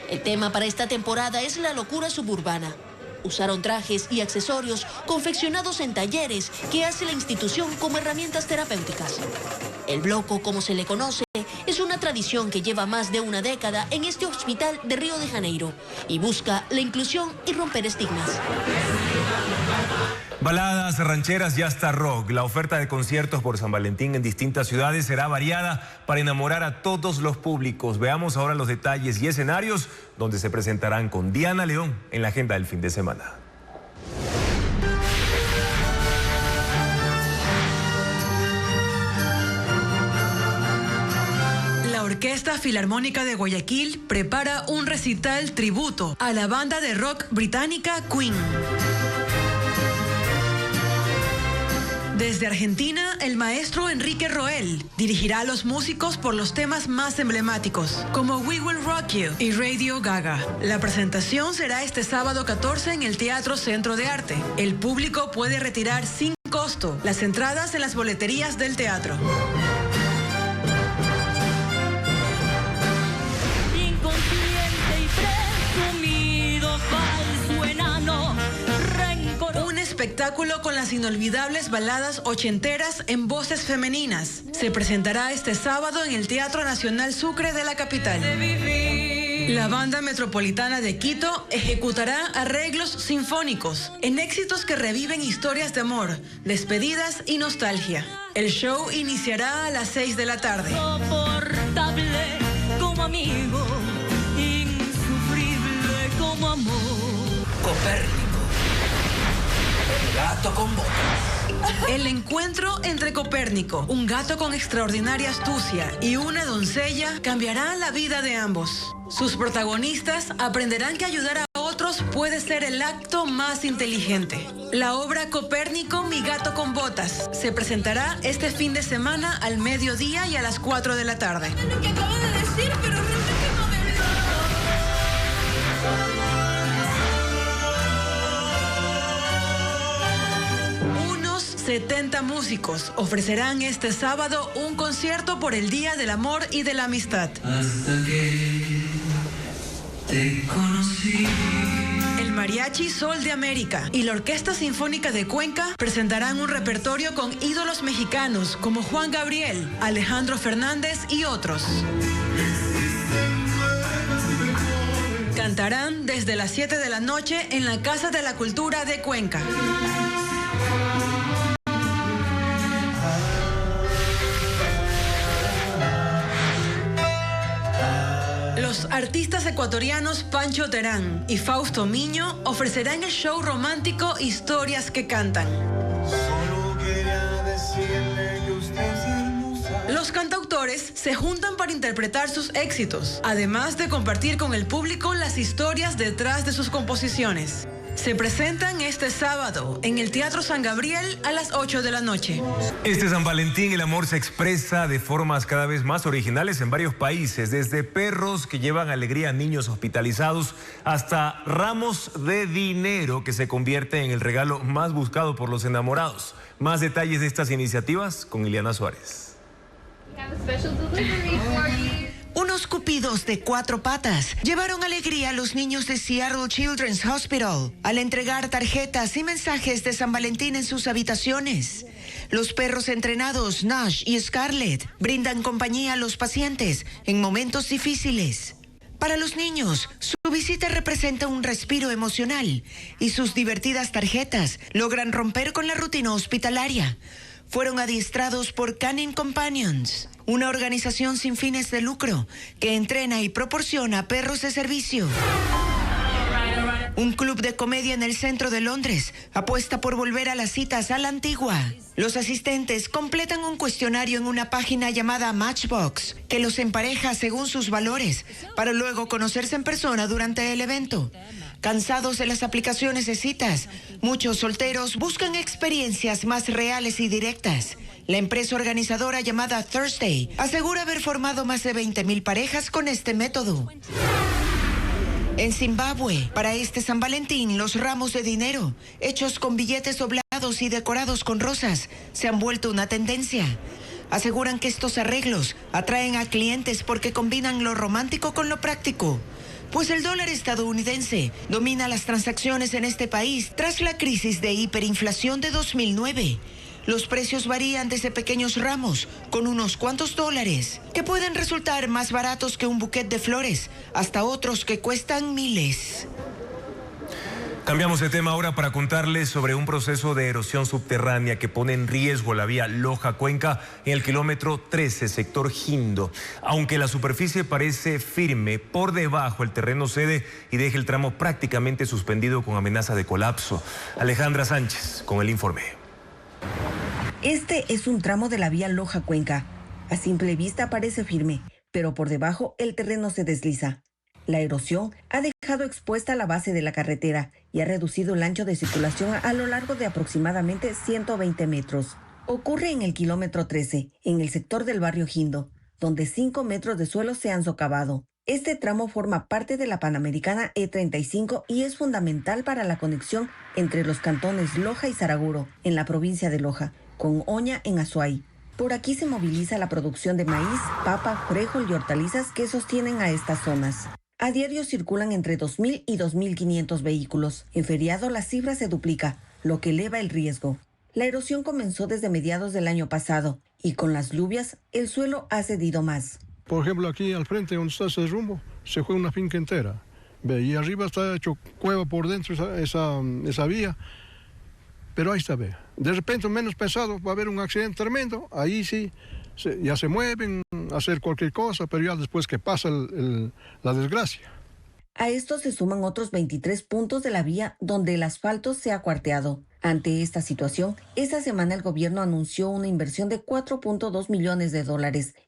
El tema para esta temporada es la locura suburbana. Usaron trajes y accesorios confeccionados en talleres que hace la institución como herramientas terapéuticas. El bloco, como se le conoce, es una tradición que lleva más de una década en este hospital de Río de Janeiro y busca la inclusión y romper estigmas. Baladas, rancheras y hasta rock. La oferta de conciertos por San Valentín en distintas ciudades será variada para enamorar a todos los públicos. Veamos ahora los detalles y escenarios donde se presentarán con Diana León en la agenda del fin de semana. La Orquesta Filarmónica de Guayaquil prepara un recital tributo a la banda de rock británica Queen. Desde Argentina, el maestro Enrique Roel dirigirá a los músicos por los temas más emblemáticos, como We Will Rock You y Radio Gaga. La presentación será este sábado 14 en el Teatro Centro de Arte. El público puede retirar sin costo las entradas en las boleterías del teatro. Espectáculo con las inolvidables baladas ochenteras en voces femeninas. Se presentará este sábado en el Teatro Nacional Sucre de la capital. La Banda Metropolitana de Quito ejecutará arreglos sinfónicos en éxitos que reviven historias de amor, despedidas y nostalgia. El show iniciará a las 6 de la tarde. Soportable como amigo, insufrible como amor. Copérnico. Gato con botas. El encuentro entre Copérnico, un gato con extraordinaria astucia, y una doncella cambiará la vida de ambos. Sus protagonistas aprenderán que ayudar a otros puede ser el acto más inteligente. La obra Copérnico, mi gato con botas, se presentará este fin de semana al mediodía y a las 4 de la tarde. Lo que acabo de decir, pero realmente no me... 70 músicos ofrecerán este sábado un concierto por el Día del Amor y de la Amistad. Hasta que te conocí. El Mariachi Sol de América y la Orquesta Sinfónica de Cuenca presentarán un repertorio con ídolos mexicanos como Juan Gabriel, Alejandro Fernández y otros. Cantarán desde las 7 de la noche en la Casa de la Cultura de Cuenca. Los artistas ecuatorianos Pancho Terán y Fausto Miño ofrecerán el show romántico Historias que Cantan. Los cantautores se juntan para interpretar sus éxitos, además de compartir con el público las historias detrás de sus composiciones. Se presentan este sábado en el Teatro San Gabriel a las 8 de la noche. Este San Valentín el amor se expresa de formas cada vez más originales en varios países, desde perros que llevan alegría a niños hospitalizados hasta ramos de dinero que se convierte en el regalo más buscado por los enamorados. Más detalles de estas iniciativas con Ileana Suárez. Unos cupidos de 4 patas llevaron alegría a los niños de Seattle Children's Hospital al entregar tarjetas y mensajes de San Valentín en sus habitaciones. Los perros entrenados Nash y Scarlett brindan compañía a los pacientes en momentos difíciles. Para los niños, su visita representa un respiro emocional y sus divertidas tarjetas logran romper con la rutina hospitalaria. Fueron adiestrados por Canine Companions, una organización sin fines de lucro que entrena y proporciona perros de servicio. Un club de comedia en el centro de Londres apuesta por volver a las citas a la antigua. Los asistentes completan un cuestionario en una página llamada Matchbox, que los empareja según sus valores, para luego conocerse en persona durante el evento. Cansados de las aplicaciones de citas, muchos solteros buscan experiencias más reales y directas. La empresa organizadora llamada Thursday asegura haber formado más de 20,000 parejas con este método. En Zimbabue, para este San Valentín, los ramos de dinero, hechos con billetes doblados y decorados con rosas, se han vuelto una tendencia. Aseguran que estos arreglos atraen a clientes porque combinan lo romántico con lo práctico. Pues el dólar estadounidense domina las transacciones en este país tras la crisis de hiperinflación de 2009. Los precios varían desde pequeños ramos, con unos cuantos dólares, que pueden resultar más baratos que un buquet de flores, hasta otros que cuestan miles. Cambiamos de tema ahora para contarles sobre un proceso de erosión subterránea que pone en riesgo la vía Loja-Cuenca en el kilómetro 13, sector Jindo. Aunque la superficie parece firme, por debajo el terreno cede y deja el tramo prácticamente suspendido con amenaza de colapso. Alejandra Sánchez con el informe. Este es un tramo de la vía Loja-Cuenca. A simple vista parece firme, pero por debajo el terreno se desliza. La erosión ha dejado expuesta la base de la carretera y ha reducido el ancho de circulación a lo largo de aproximadamente 120 metros. Ocurre en el kilómetro 13, en el sector del barrio Jindo, donde 5 metros de suelo se han socavado. Este tramo forma parte de la Panamericana E35 y es fundamental para la conexión entre los cantones Loja y Saraguro, en la provincia de Loja, con Oña en Azuay. Por aquí se moviliza la producción de maíz, papa, frijol y hortalizas que sostienen a estas zonas. A diario circulan entre 2.000 y 2.500 vehículos. En feriado la cifra se duplica, lo que eleva el riesgo. La erosión comenzó desde mediados del año pasado y con las lluvias el suelo ha cedido más. Por ejemplo, aquí al frente donde está ese rumbo, se fue una finca entera. Ve, y arriba está hecho cueva por dentro esa vía. Pero ahí está, ve. De repente, menos pensado, va a haber un accidente tremendo. Ahí sí, ya se mueven a hacer cualquier cosa, pero ya después que pasa la desgracia. A esto se suman otros 23 puntos de la vía donde el asfalto se ha cuarteado. Ante esta situación, esta semana el gobierno anunció una inversión de $4.2 millones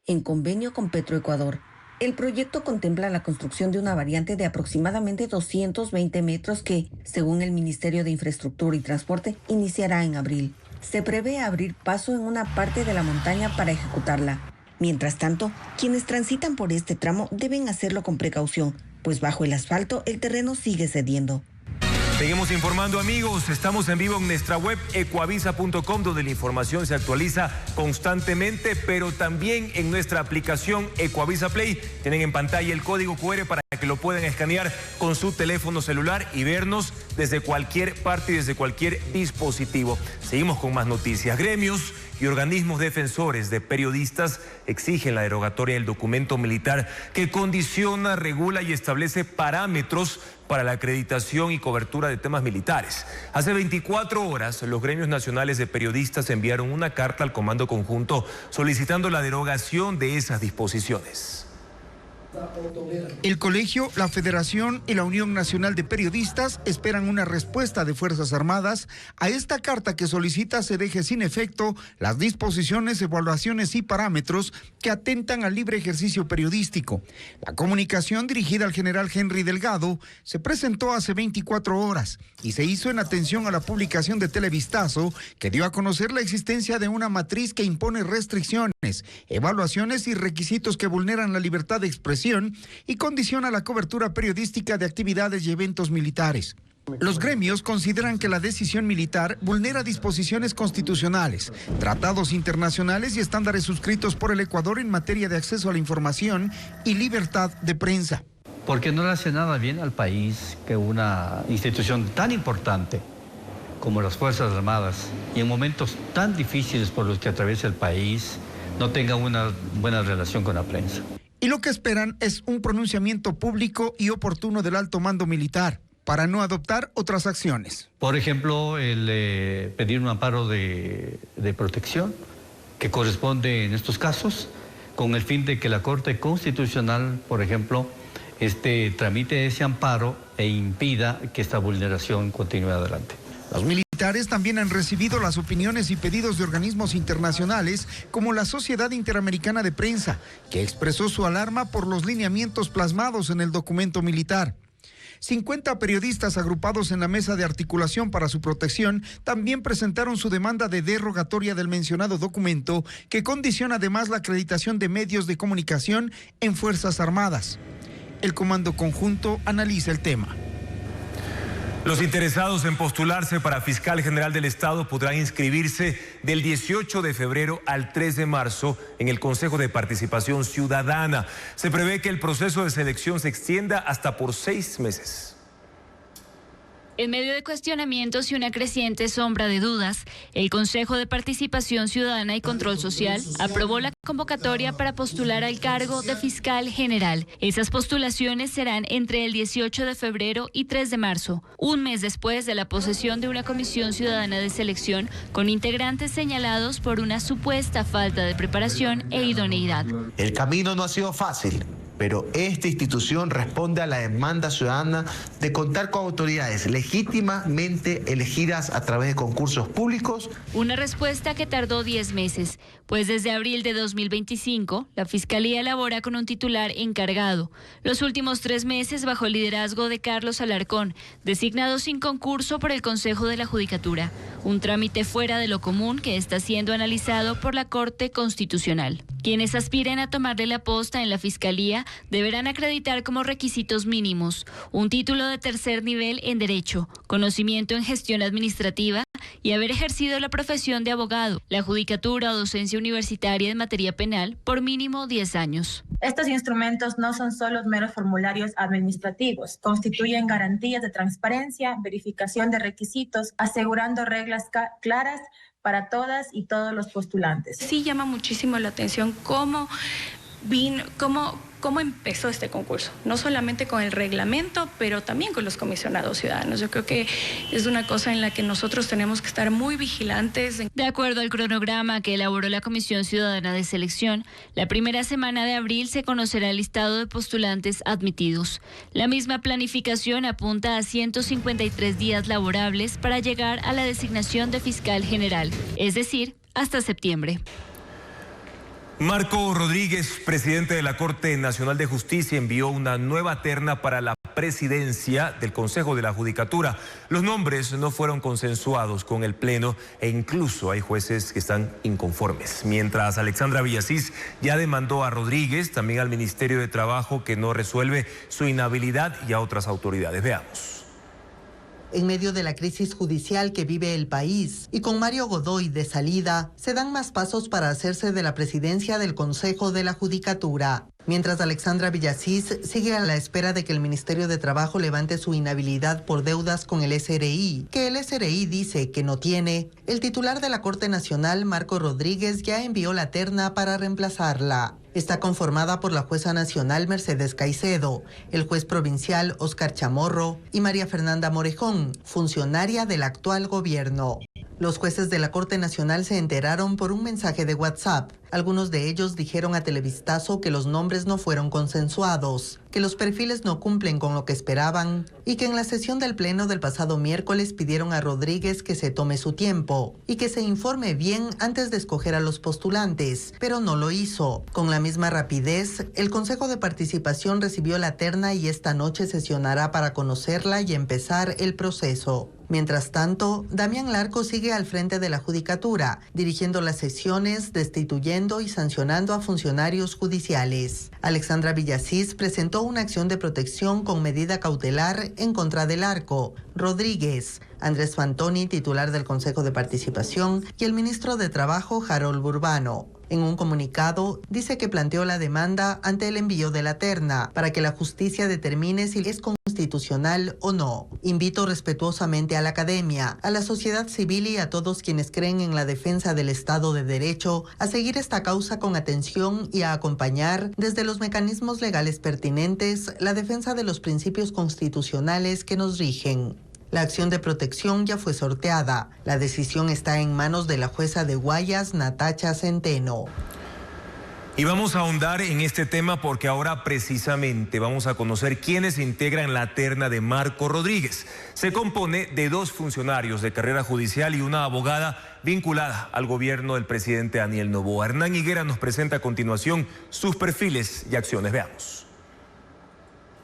en convenio con Petroecuador. El proyecto contempla la construcción de una variante de aproximadamente 220 metros que, según el Ministerio de Infraestructura y Transporte, iniciará en abril. Se prevé abrir paso en una parte de la montaña para ejecutarla. Mientras tanto, quienes transitan por este tramo deben hacerlo con precaución, pues bajo el asfalto el terreno sigue cediendo. Seguimos informando, amigos. Estamos en vivo en nuestra web ecuavisa.com, donde la información se actualiza constantemente, pero también en nuestra aplicación Ecuavisa Play. Tienen en pantalla el código QR para que lo puedan escanear con su teléfono celular y vernos desde cualquier parte y desde cualquier dispositivo. Seguimos con más noticias. Gremios y organismos defensores de periodistas exigen la derogatoria del documento militar que condiciona, regula y establece parámetros para la acreditación y cobertura de temas militares. Hace 24 horas, los gremios nacionales de periodistas enviaron una carta al Comando Conjunto solicitando la derogación de esas disposiciones. El colegio, la Federación y la Unión Nacional de Periodistas esperan una respuesta de Fuerzas Armadas a esta carta que solicita se deje sin efecto las disposiciones, evaluaciones y parámetros que atentan al libre ejercicio periodístico. La comunicación dirigida al general Henry Delgado se presentó hace 24 horas y se hizo en atención a la publicación de Televistazo, que dio a conocer la existencia de una matriz que impone restricciones, evaluaciones y requisitos que vulneran la libertad de expresión y condiciona la cobertura periodística de actividades y eventos militares. Los gremios consideran que la decisión militar vulnera disposiciones constitucionales, tratados internacionales y estándares suscritos por el Ecuador en materia de acceso a la información y libertad de prensa. Porque no le hace nada bien al país que una institución tan importante como las Fuerzas Armadas, y en momentos tan difíciles por los que atraviesa el país, no tenga una buena relación con la prensa. Y lo que esperan es un pronunciamiento público y oportuno del alto mando militar para no adoptar otras acciones. Por ejemplo, el pedir un amparo de protección que corresponde en estos casos con el fin de que la Corte Constitucional, por ejemplo, tramite ese amparo e impida que esta vulneración continúe adelante. Los militares también han recibido las opiniones y pedidos de organismos internacionales como la Sociedad Interamericana de Prensa, que expresó su alarma por los lineamientos plasmados en el documento militar. 50 periodistas agrupados en la mesa de articulación para su protección también presentaron su demanda de derogatoria del mencionado documento, que condiciona además la acreditación de medios de comunicación en Fuerzas Armadas. El Comando Conjunto analiza el tema. Los interesados en postularse para fiscal general del Estado podrán inscribirse del 18 de febrero al 3 de marzo en el Consejo de Participación Ciudadana. Se prevé que el proceso de selección se extienda hasta por 6 meses. En medio de cuestionamientos y una creciente sombra de dudas, el Consejo de Participación Ciudadana y Control Social aprobó la convocatoria para postular al cargo de fiscal general. Esas postulaciones serán entre el 18 de febrero y 3 de marzo, un mes después de la posesión de una comisión ciudadana de selección con integrantes señalados por una supuesta falta de preparación e idoneidad. El camino no ha sido fácil, pero esta institución responde a la demanda ciudadana de contar con autoridades legítimamente elegidas a través de concursos públicos. Una respuesta que tardó 10 meses, pues desde abril de 2025 la Fiscalía labora con un titular encargado. Los últimos 3 meses bajo el liderazgo de Carlos Alarcón, designado sin concurso por el Consejo de la Judicatura. Un trámite fuera de lo común que está siendo analizado por la Corte Constitucional. Quienes aspiren a tomarle la posta en la Fiscalía deberán acreditar como requisitos mínimos un título de tercer nivel en Derecho, conocimiento en gestión administrativa y haber ejercido la profesión de abogado, la judicatura o docencia universitaria en materia penal por mínimo 10 años. Estos instrumentos no son solo meros formularios administrativos, constituyen garantías de transparencia, verificación de requisitos, asegurando reglas claras para todas y todos los postulantes. Sí llama muchísimo la atención cómo empezó este concurso, no solamente con el reglamento, pero también con los comisionados ciudadanos. Yo creo que es una cosa en la que nosotros tenemos que estar muy vigilantes. De acuerdo al cronograma que elaboró la Comisión Ciudadana de Selección, la primera semana de abril se conocerá el listado de postulantes admitidos. La misma planificación apunta a 153 días laborables para llegar a la designación de fiscal general, es decir, hasta septiembre. Marco Rodríguez, presidente de la Corte Nacional de Justicia, envió una nueva terna para la presidencia del Consejo de la Judicatura. Los nombres no fueron consensuados con el Pleno e incluso hay jueces que están inconformes. Mientras Alexandra Villasís ya demandó a Rodríguez, también al Ministerio de Trabajo, que no resuelve su inhabilidad, y a otras autoridades. Veamos. En medio de la crisis judicial que vive el país y con Mario Godoy de salida, se dan más pasos para hacerse de la presidencia del Consejo de la Judicatura. Mientras Alexandra Villasís sigue a la espera de que el Ministerio de Trabajo levante su inhabilidad por deudas con el SRI, que el SRI dice que no tiene, el titular de la Corte Nacional, Marco Rodríguez, ya envió la terna para reemplazarla. Está conformada por la jueza nacional Mercedes Caicedo, el juez provincial Oscar Chamorro y María Fernanda Morejón, funcionaria del actual gobierno. Los jueces de la Corte Nacional se enteraron por un mensaje de WhatsApp. Algunos de ellos dijeron a Televistazo que los nombres no fueron consensuados, que los perfiles no cumplen con lo que esperaban y que en la sesión del Pleno del pasado miércoles pidieron a Rodríguez que se tome su tiempo y que se informe bien antes de escoger a los postulantes, pero no lo hizo. Con la misma rapidez, el Consejo de Participación recibió la terna y esta noche sesionará para conocerla y empezar el proceso. Mientras tanto, Damián Larco sigue al frente de la Judicatura, dirigiendo las sesiones, destituyendo y sancionando a funcionarios judiciales. Alexandra Villasís presentó una acción de protección con medida cautelar en contra de Larco. Rodríguez Andrés Fantoni, titular del Consejo de Participación, y el ministro de Trabajo, Harold Burbano. En un comunicado, dice que planteó la demanda ante el envío de la terna para que la justicia determine si es constitucional o no. Invito respetuosamente a la academia, a la sociedad civil y a todos quienes creen en la defensa del Estado de Derecho a seguir esta causa con atención y a acompañar desde los mecanismos legales pertinentes la defensa de los principios constitucionales que nos rigen. La acción de protección ya fue sorteada. La decisión está en manos de la jueza de Guayas, Natacha Centeno. Y vamos a ahondar en este tema porque ahora precisamente vamos a conocer quiénes integran la terna de Marco Rodríguez. Se compone de 2 funcionarios de carrera judicial y una abogada vinculada al gobierno del presidente Daniel Noboa. Hernán Higuera nos presenta a continuación sus perfiles y acciones. Veamos.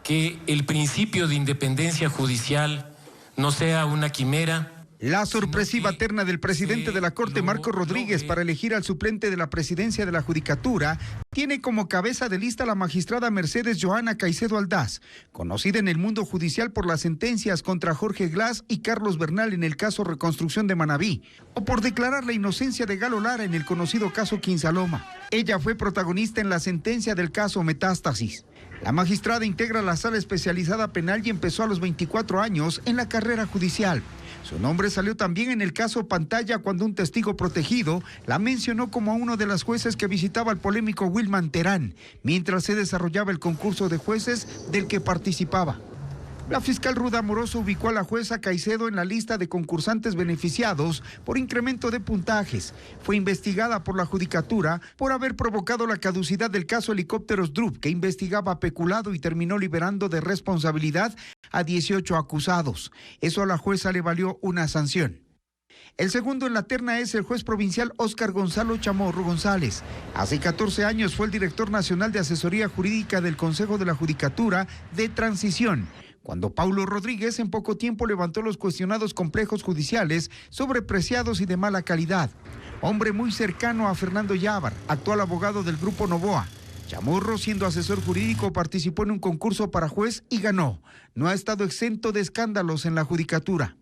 Que el principio de independencia judicial no sea una quimera. La sorpresiva terna del presidente de la Corte, Marco Rodríguez, para elegir al suplente de la presidencia de la Judicatura, tiene como cabeza de lista la magistrada Mercedes Joana Caicedo Aldaz, conocida en el mundo judicial por las sentencias contra Jorge Glass y Carlos Bernal en el caso Reconstrucción de Manabí, o por declarar la inocencia de Galo Lara en el conocido caso Quinsaloma. Ella fue protagonista en la sentencia del caso Metástasis. La magistrada integra la sala especializada penal y empezó a los 24 años en la carrera judicial. Su nombre salió también en el caso Pantalla cuando un testigo protegido la mencionó como uno de las jueces que visitaba al polémico Wilman Terán, mientras se desarrollaba el concurso de jueces del que participaba. La fiscal Ruda Amoroso ubicó a la jueza Caicedo en la lista de concursantes beneficiados por incremento de puntajes. Fue investigada por la Judicatura por haber provocado la caducidad del caso Helicópteros Drup, que investigaba peculado y terminó liberando de responsabilidad a 18 acusados. Eso a la jueza le valió una sanción. El segundo en la terna es el juez provincial Óscar Gonzalo Chamorro González. Hace 14 años fue el director nacional de asesoría jurídica del Consejo de la Judicatura de Transición, cuando Paulo Rodríguez en poco tiempo levantó los cuestionados complejos judiciales sobrepreciados y de mala calidad. Hombre muy cercano a Fernando Yávar, actual abogado del Grupo Noboa. Chamorro, siendo asesor jurídico, participó en un concurso para juez y ganó. No ha estado exento de escándalos en la Judicatura.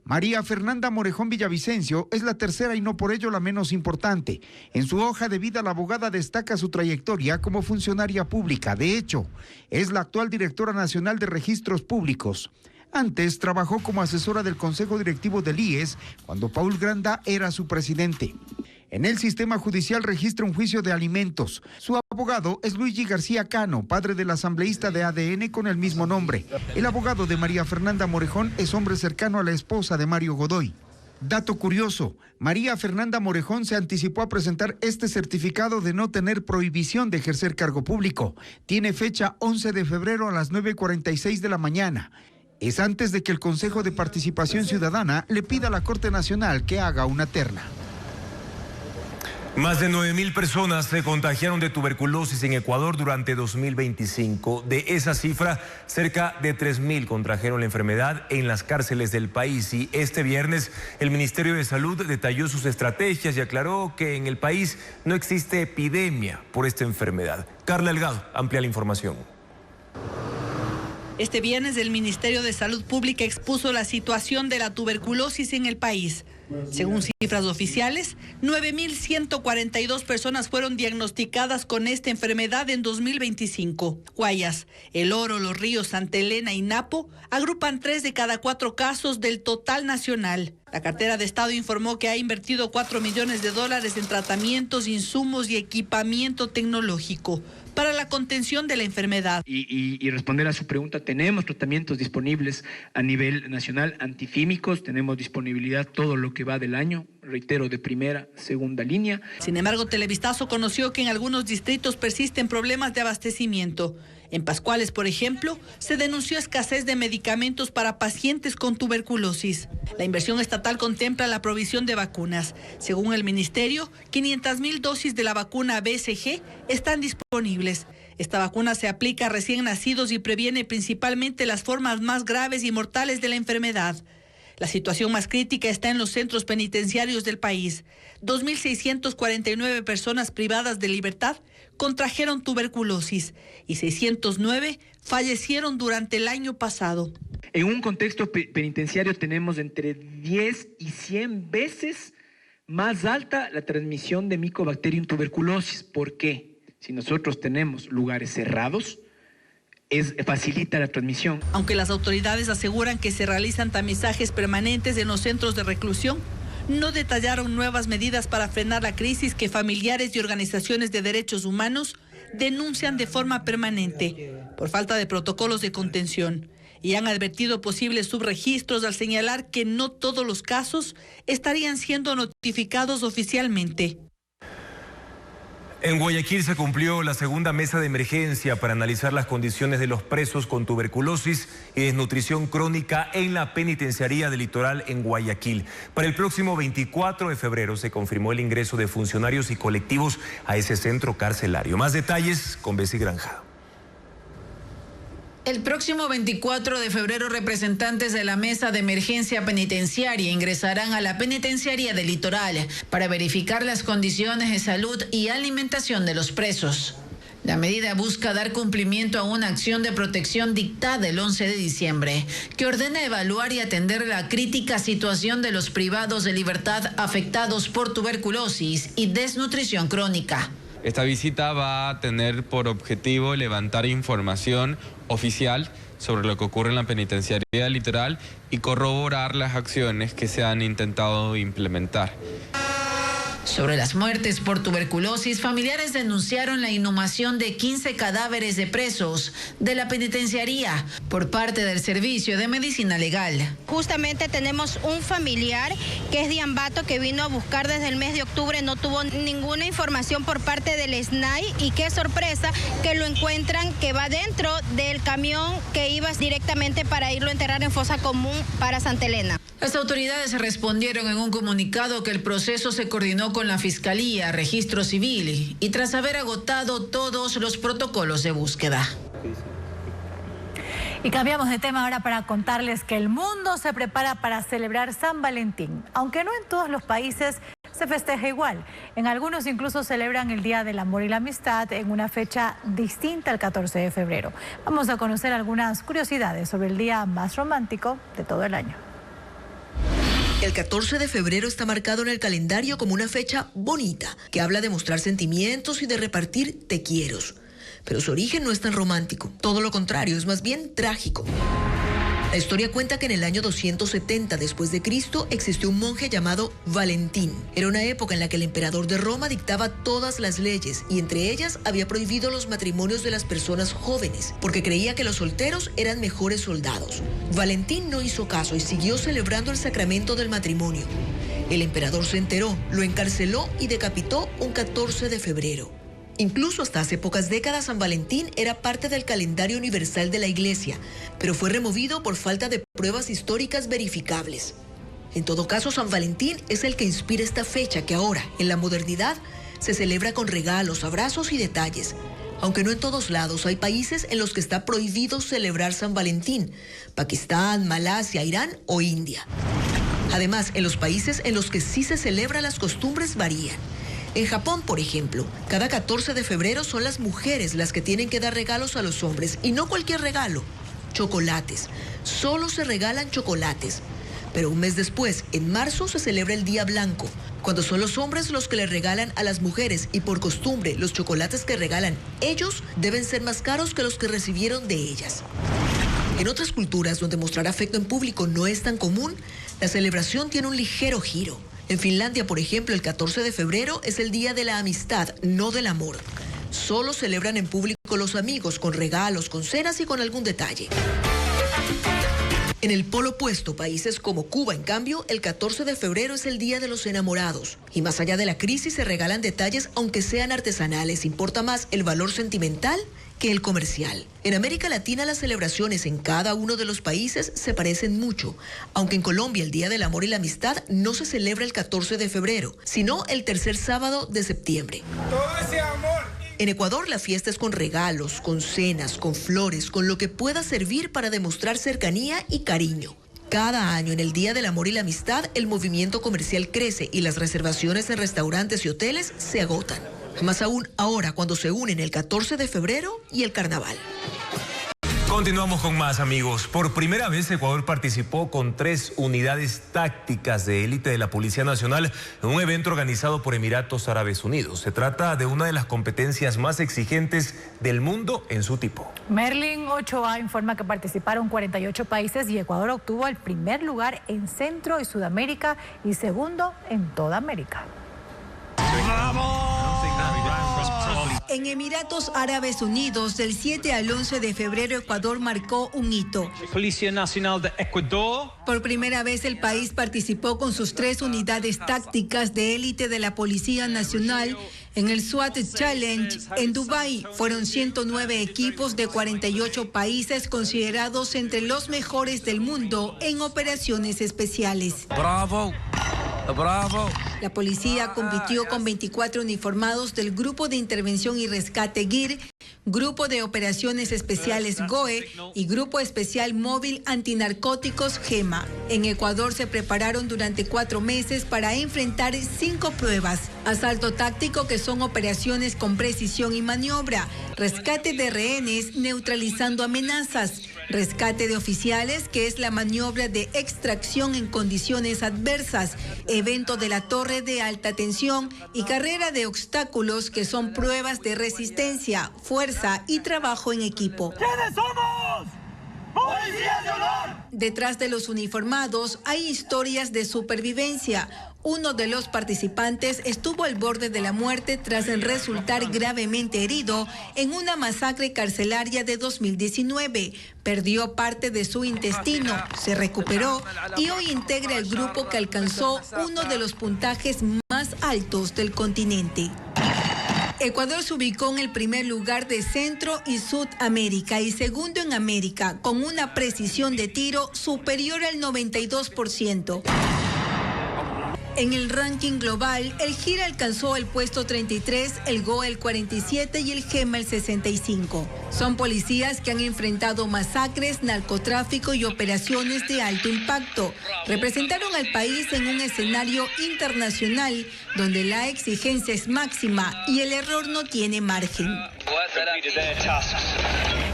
María Fernanda Morejón Villavicencio es la tercera y no por ello la menos importante. En su hoja de vida, la abogada destaca su trayectoria como funcionaria pública. De hecho, es la actual directora nacional de registros públicos. Antes trabajó como asesora del Consejo Directivo del IES, cuando Paul Granda era su presidente. En el sistema judicial registra un juicio de alimentos. Su abogado es Luigi García Cano, padre del asambleísta de ADN con el mismo nombre. El abogado de María Fernanda Morejón es hombre cercano a la esposa de Mario Godoy. Dato curioso, María Fernanda Morejón se anticipó a presentar este certificado de no tener prohibición de ejercer cargo público. Tiene fecha 11 de febrero a las 9:46 de la mañana. Es antes de que el Consejo de Participación Ciudadana le pida a la Corte Nacional que haga una terna. Más de 9.000 personas se contagiaron de tuberculosis en Ecuador durante 2025. De esa cifra, cerca de 3.000 contrajeron la enfermedad en las cárceles del país. Y este viernes, el Ministerio de Salud detalló sus estrategias y aclaró que en el país no existe epidemia por esta enfermedad. Carla Delgado amplía la información. Este viernes, el Ministerio de Salud Pública expuso la situación de la tuberculosis en el país. Según cifras oficiales, 9.142 personas fueron diagnosticadas con esta enfermedad en 2025. Guayas, El Oro, Los Ríos, Santa Elena y Napo agrupan 3 de cada 4 casos del total nacional. La cartera de Estado informó que ha invertido $4 millones en tratamientos, insumos y equipamiento tecnológico para la contención de la enfermedad. Y responder a su pregunta, tenemos tratamientos disponibles a nivel nacional, antifímicos, tenemos disponibilidad todo lo que va del año, reitero, de primera, segunda línea. Sin embargo, Televistazo conoció que en algunos distritos persisten problemas de abastecimiento. En Pascuales, por ejemplo, se denunció escasez de medicamentos para pacientes con tuberculosis. La inversión estatal contempla la provisión de vacunas. Según el ministerio, 500.000 dosis de la vacuna BCG están disponibles. Esta vacuna se aplica a recién nacidos y previene principalmente las formas más graves y mortales de la enfermedad. La situación más crítica está en los centros penitenciarios del país. 2.649 personas privadas de libertad contrajeron tuberculosis y 609 fallecieron durante el año pasado. En un contexto penitenciario tenemos entre 10 y 100 veces más alta la transmisión de Mycobacterium tuberculosis. ¿Por qué? Si nosotros tenemos lugares cerrados, facilita la transmisión. Aunque las autoridades aseguran que se realizan tamizajes permanentes en los centros de reclusión, no detallaron nuevas medidas para frenar la crisis que familiares y organizaciones de derechos humanos denuncian de forma permanente por falta de protocolos de contención y han advertido posibles subregistros al señalar que no todos los casos estarían siendo notificados oficialmente. En Guayaquil se cumplió la segunda mesa de emergencia para analizar las condiciones de los presos con tuberculosis y desnutrición crónica en la penitenciaría del Litoral en Guayaquil. Para el próximo 24 de febrero se confirmó el ingreso de funcionarios y colectivos a ese centro carcelario. Más detalles con Bessie Granja. El próximo 24 de febrero, representantes de la Mesa de Emergencia Penitenciaria ingresarán a la Penitenciaría del Litoral para verificar las condiciones de salud y alimentación de los presos. La medida busca dar cumplimiento a una acción de protección dictada el 11 de diciembre, que ordena evaluar y atender la crítica situación de los privados de libertad afectados por tuberculosis y desnutrición crónica. Esta visita va a tener por objetivo levantar información oficial sobre lo que ocurre en la penitenciaría del Litoral y corroborar las acciones que se han intentado implementar. Sobre las muertes por tuberculosis, familiares denunciaron la inhumación de 15 cadáveres de presos de la penitenciaría por parte del Servicio de Medicina Legal. Justamente tenemos un familiar que es de Ambato que vino a buscar desde el mes de octubre, no tuvo ninguna información por parte del SNAI y qué sorpresa que lo encuentran que va dentro del camión que iba directamente para irlo a enterrar en fosa común para Santa Elena. Las autoridades respondieron en un comunicado que el proceso se coordinó con la Fiscalía, Registro Civil y tras haber agotado todos los protocolos de búsqueda. Y cambiamos de tema ahora para contarles que el mundo se prepara para celebrar San Valentín, aunque no en todos los países se festeja igual. En algunos incluso celebran el Día del Amor y la Amistad en una fecha distinta al 14 de febrero. Vamos a conocer algunas curiosidades sobre el día más romántico de todo el año. El 14 de febrero está marcado en el calendario como una fecha bonita, que habla de mostrar sentimientos y de repartir te quieros. Pero su origen no es tan romántico, todo lo contrario, es más bien trágico. La historia cuenta que en el año 270 después de Cristo existió un monje llamado Valentín. Era una época en la que el emperador de Roma dictaba todas las leyes y entre ellas había prohibido los matrimonios de las personas jóvenes porque creía que los solteros eran mejores soldados. Valentín no hizo caso y siguió celebrando el sacramento del matrimonio. El emperador se enteró, lo encarceló y decapitó un 14 de febrero. Incluso hasta hace pocas décadas San Valentín era parte del calendario universal de la Iglesia, pero fue removido por falta de pruebas históricas verificables. En todo caso, San Valentín es el que inspira esta fecha que ahora, en la modernidad, se celebra con regalos, abrazos y detalles. Aunque no en todos lados, hay países en los que está prohibido celebrar San Valentín: Pakistán, Malasia, Irán o India. Además, en los países en los que sí se celebra, las costumbres varían. En Japón, por ejemplo, cada 14 de febrero son las mujeres las que tienen que dar regalos a los hombres, y no cualquier regalo, chocolates. Solo se regalan chocolates. Pero un mes después, en marzo, se celebra el Día Blanco, cuando son los hombres los que le regalan a las mujeres y por costumbre los chocolates que regalan ellos deben ser más caros que los que recibieron de ellas. En otras culturas donde mostrar afecto en público no es tan común, la celebración tiene un ligero giro. En Finlandia, por ejemplo, el 14 de febrero es el Día de la Amistad, no del amor. Solo celebran en público los amigos, con regalos, con cenas y con algún detalle. En el polo opuesto, países como Cuba, en cambio, el 14 de febrero es el Día de los Enamorados. Y más allá de la crisis se regalan detalles, aunque sean artesanales. Importa más el valor sentimental que el comercial. En América Latina las celebraciones en cada uno de los países se parecen mucho, aunque en Colombia el Día del Amor y la Amistad no se celebra el 14 de febrero, sino el tercer sábado de septiembre. Todo ese amor. En Ecuador la fiesta es con regalos, con cenas, con flores, con lo que pueda servir para demostrar cercanía y cariño. Cada año en el Día del Amor y la Amistad el movimiento comercial crece y las reservaciones en restaurantes y hoteles se agotan. Más aún ahora cuando se unen el 14 de febrero y el carnaval. Continuamos con más, amigos. Por primera vez, Ecuador participó con 3 unidades tácticas de élite de la Policía Nacional en un evento organizado por Emiratos Árabes Unidos. Se trata de una de las competencias más exigentes del mundo en su tipo. Merlin Ochoa informa que participaron 48 países y Ecuador obtuvo el primer lugar en Centro y Sudamérica y segundo en toda América. En Emiratos Árabes Unidos, del 7 al 11 de febrero, Ecuador marcó un hito. Policía Nacional de Ecuador. Por primera vez, el país participó con sus 3 unidades tácticas de élite de la Policía Nacional en el SWAT Challenge en Dubái. Fueron 109 equipos de 48 países considerados entre los mejores del mundo en operaciones especiales. ¡Bravo! ¡Bravo! La policía compitió con 24 uniformados del Grupo de Intervención y Rescate GIR, Grupo de Operaciones Especiales GOE y Grupo Especial Móvil Antinarcóticos GEMA. En Ecuador se prepararon durante 4 meses para enfrentar 5 pruebas. Asalto táctico, que son operaciones con precisión y maniobra. Rescate de rehenes, neutralizando amenazas. Rescate de oficiales, que es la maniobra de extracción en condiciones adversas. Evento de la torre de alta tensión y carrera de obstáculos, que son pruebas de resistencia, fuerza y trabajo en equipo. ¿Quiénes somos? ¡Policías de honor! Detrás de los uniformados hay historias de supervivencia. Uno de los participantes estuvo al borde de la muerte tras resultar gravemente herido en una masacre carcelaria de 2019. Perdió parte de su intestino, se recuperó y hoy integra el grupo que alcanzó uno de los puntajes más altos del continente. Ecuador se ubicó en el primer lugar de Centro y Sudamérica y segundo en América, con una precisión de tiro superior al 92%. En el ranking global, el GIR alcanzó el puesto 33, el GOE el 47 y el GEMA el 65. Son policías que han enfrentado masacres, narcotráfico y operaciones de alto impacto. Representaron al país en un escenario internacional donde la exigencia es máxima y el error no tiene margen.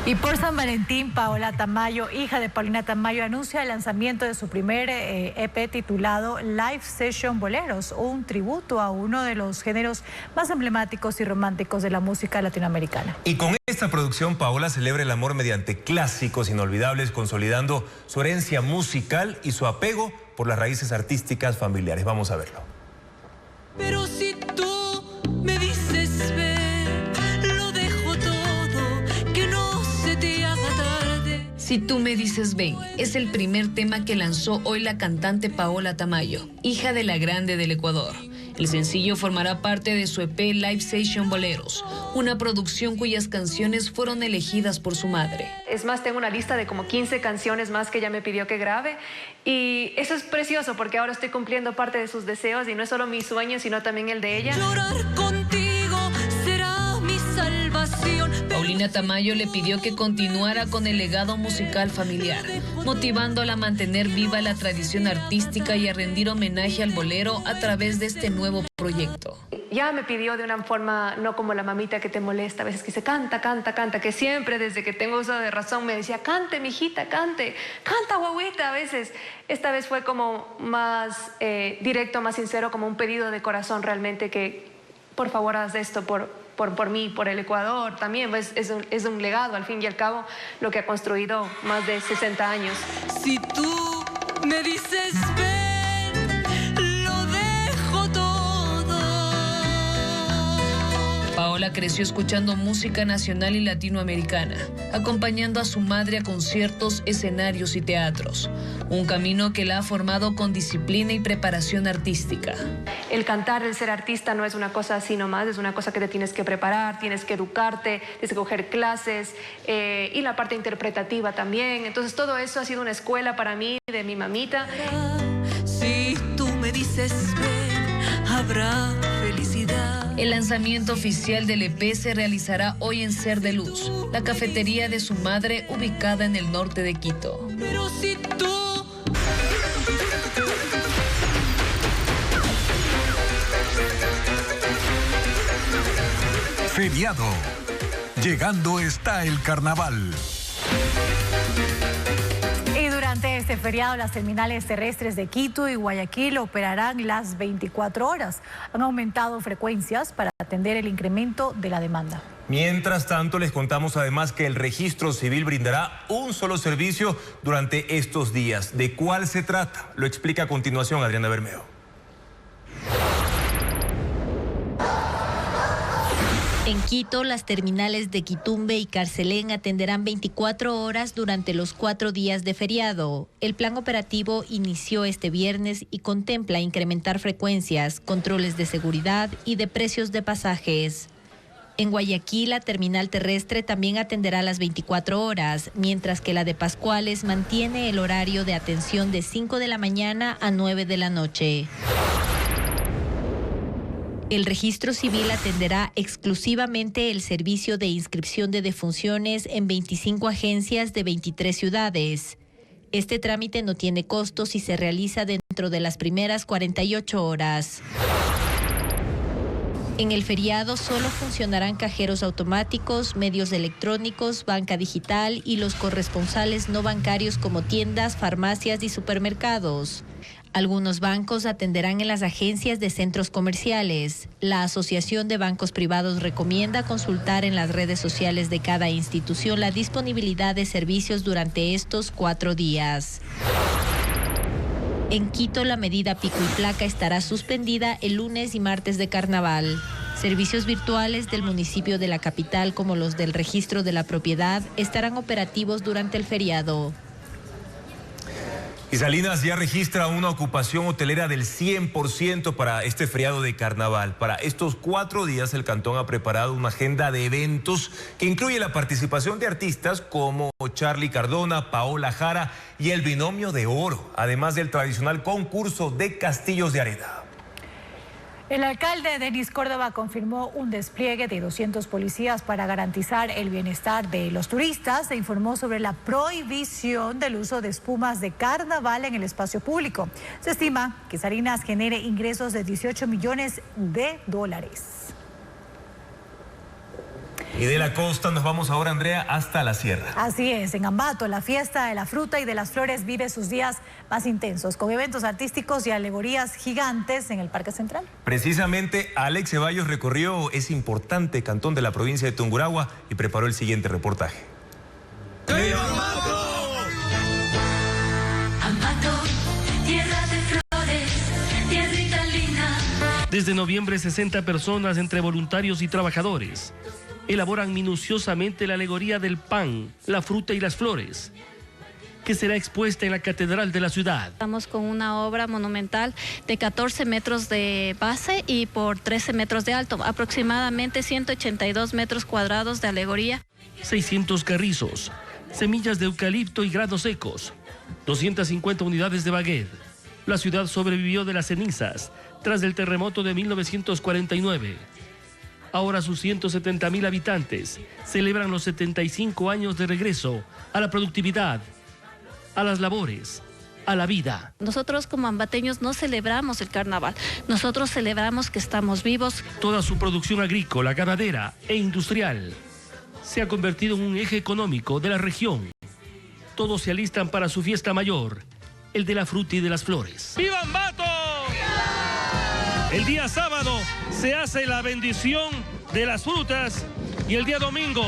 Y por San Valentín, Paola Tamayo, hija de Paulina Tamayo, anuncia el lanzamiento de su primer EP titulado Live Session Boleros, un tributo a uno de los géneros más emblemáticos y románticos de la música latinoamericana. Y con esta producción, Paola celebra el amor mediante clásicos inolvidables, consolidando su herencia musical y su apego por las raíces artísticas familiares. Vamos a verlo. Pero si tú me dices ven, lo dejo todo, que no se te haga tarde. Si tú me dices ven, es el primer tema que lanzó hoy la cantante Paola Tamayo, hija de la Grande del Ecuador. El sencillo formará parte de su EP Live Session Boleros, una producción cuyas canciones fueron elegidas por su madre. Es más, tengo una lista de como 15 canciones más que ella me pidió que grabe y eso es precioso porque ahora estoy cumpliendo parte de sus deseos y no es solo mi sueño, sino también el de ella. Llorar contigo será mi salvación. Paulina Tamayo le pidió que continuara con el legado musical familiar, motivándola a mantener viva la tradición artística y a rendir homenaje al bolero a través de este nuevo proyecto. Ya me pidió de una forma, no como la mamita que te molesta, a veces que dice canta, canta, canta, que siempre desde que tengo uso de razón me decía cante, mijita, cante, canta, guaguita, a veces. Esta vez fue como más directo, más sincero, como un pedido de corazón realmente que por favor haz esto por mí, por el Ecuador también, pues es un legado al fin y al cabo lo que ha construido más de 60 años. Si tú me dices ven, lo dejo todo. Paola creció escuchando música nacional y latinoamericana, acompañando a su madre a conciertos, escenarios y teatros. Un camino que la ha formado con disciplina y preparación artística. El cantar, el ser artista no es una cosa así nomás, es una cosa que te tienes que preparar, tienes que educarte, tienes que coger clases y la parte interpretativa también. Entonces todo eso ha sido una escuela para mí, de mi mamita. Si tú me dices ven, habrá felicidad. El lanzamiento oficial del EP se realizará hoy en Ser de Luz, la cafetería de su madre ubicada en el norte de Quito. Pero si tú Feriado. Llegando está el carnaval. Y durante este feriado, las terminales terrestres de Quito y Guayaquil operarán las 24 horas. Han aumentado frecuencias para atender el incremento de la demanda. Mientras tanto, les contamos además que el Registro Civil brindará un solo servicio durante estos días. ¿De cuál se trata? Lo explica a continuación Adriana Bermeo. En Quito, las terminales de Quitumbe y Carcelén atenderán 24 horas durante los 4 días de feriado. El plan operativo inició este viernes y contempla incrementar frecuencias, controles de seguridad y de precios de pasajes. En Guayaquil, la terminal terrestre también atenderá las 24 horas, mientras que la de Pascuales mantiene el horario de atención de 5 de la mañana a 9 de la noche. El Registro Civil atenderá exclusivamente el servicio de inscripción de defunciones en 25 agencias de 23 ciudades. Este trámite no tiene costos y se realiza dentro de las primeras 48 horas. En el feriado solo funcionarán cajeros automáticos, medios electrónicos, banca digital y los corresponsales no bancarios como tiendas, farmacias y supermercados. Algunos bancos atenderán en las agencias de centros comerciales. La Asociación de Bancos Privados recomienda consultar en las redes sociales de cada institución la disponibilidad de servicios durante estos 4 días. En Quito, la medida pico y placa estará suspendida el lunes y martes de carnaval. Servicios virtuales del municipio de la capital, como los del registro de la propiedad, estarán operativos durante el feriado. Y Salinas ya registra una ocupación hotelera del 100% para este feriado de carnaval. Para estos 4 días, el cantón ha preparado una agenda de eventos que incluye la participación de artistas como Charly Cardona, Paola Jara y el Binomio de Oro, además del tradicional concurso de castillos de arena. El alcalde Denis Córdoba confirmó un despliegue de 200 policías para garantizar el bienestar de los turistas e informó sobre la prohibición del uso de espumas de carnaval en el espacio público. Se estima que Salinas genere ingresos de 18 millones de dólares. Y de la costa nos vamos ahora, Andrea, hasta la sierra. Así es, en Ambato, la fiesta de la fruta y de las flores vive sus días más intensos, con eventos artísticos y alegorías gigantes en el Parque Central. Precisamente, Alex Ceballos recorrió ese importante cantón de la provincia de Tungurahua y preparó el siguiente reportaje. ¡Viva Ambato! Ambato, tierra de flores, tierrita linda. Desde noviembre, 60 personas entre voluntarios y trabajadores elaboran minuciosamente la alegoría del pan, la fruta y las flores, que será expuesta en la Catedral de la ciudad. Estamos con una obra monumental de 14 metros de base y por 13 metros de alto, aproximadamente 182 metros cuadrados de alegoría. 600 carrizos, semillas de eucalipto y granos secos, 250 unidades de baguette. La ciudad sobrevivió de las cenizas tras el terremoto de 1949. Ahora sus 170.000 habitantes celebran los 75 años de regreso a la productividad, a las labores, a la vida. Nosotros como ambateños no celebramos el carnaval, nosotros celebramos que estamos vivos. Toda su producción agrícola, ganadera e industrial se ha convertido en un eje económico de la región. Todos se alistan para su fiesta mayor, el de la fruta y de las flores. ¡Viva Ambato! El día sábado se hace la bendición de las frutas y el día domingo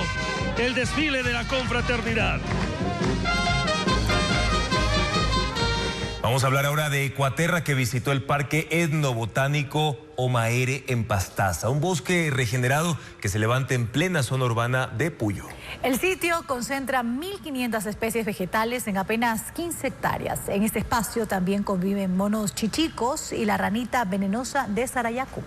el desfile de la confraternidad. Vamos a hablar ahora de Ecuaterra, que visitó el Parque Etnobotánico Omaere en Pastaza, un bosque regenerado que se levanta en plena zona urbana de Puyo. El sitio concentra 1.500 especies vegetales en apenas 15 hectáreas. En este espacio también conviven monos chichicos y la ranita venenosa de Sarayaku.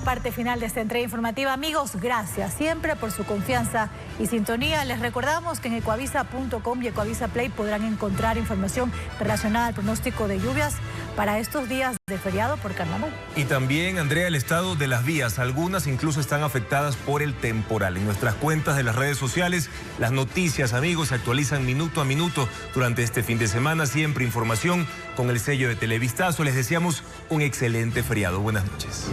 parte final de esta entrega informativa. Amigos, gracias siempre por su confianza y sintonía. Les recordamos que en ecuavisa.com y Ecuavisa Play podrán encontrar información relacionada al pronóstico de lluvias para estos días de feriado por carnaval. Y también, Andrea, el estado de las vías. Algunas incluso están afectadas por el temporal. En nuestras cuentas de las redes sociales, las noticias, amigos, se actualizan minuto a minuto durante este fin de semana. Siempre información con el sello de Televistazo. Les deseamos un excelente feriado. Buenas noches.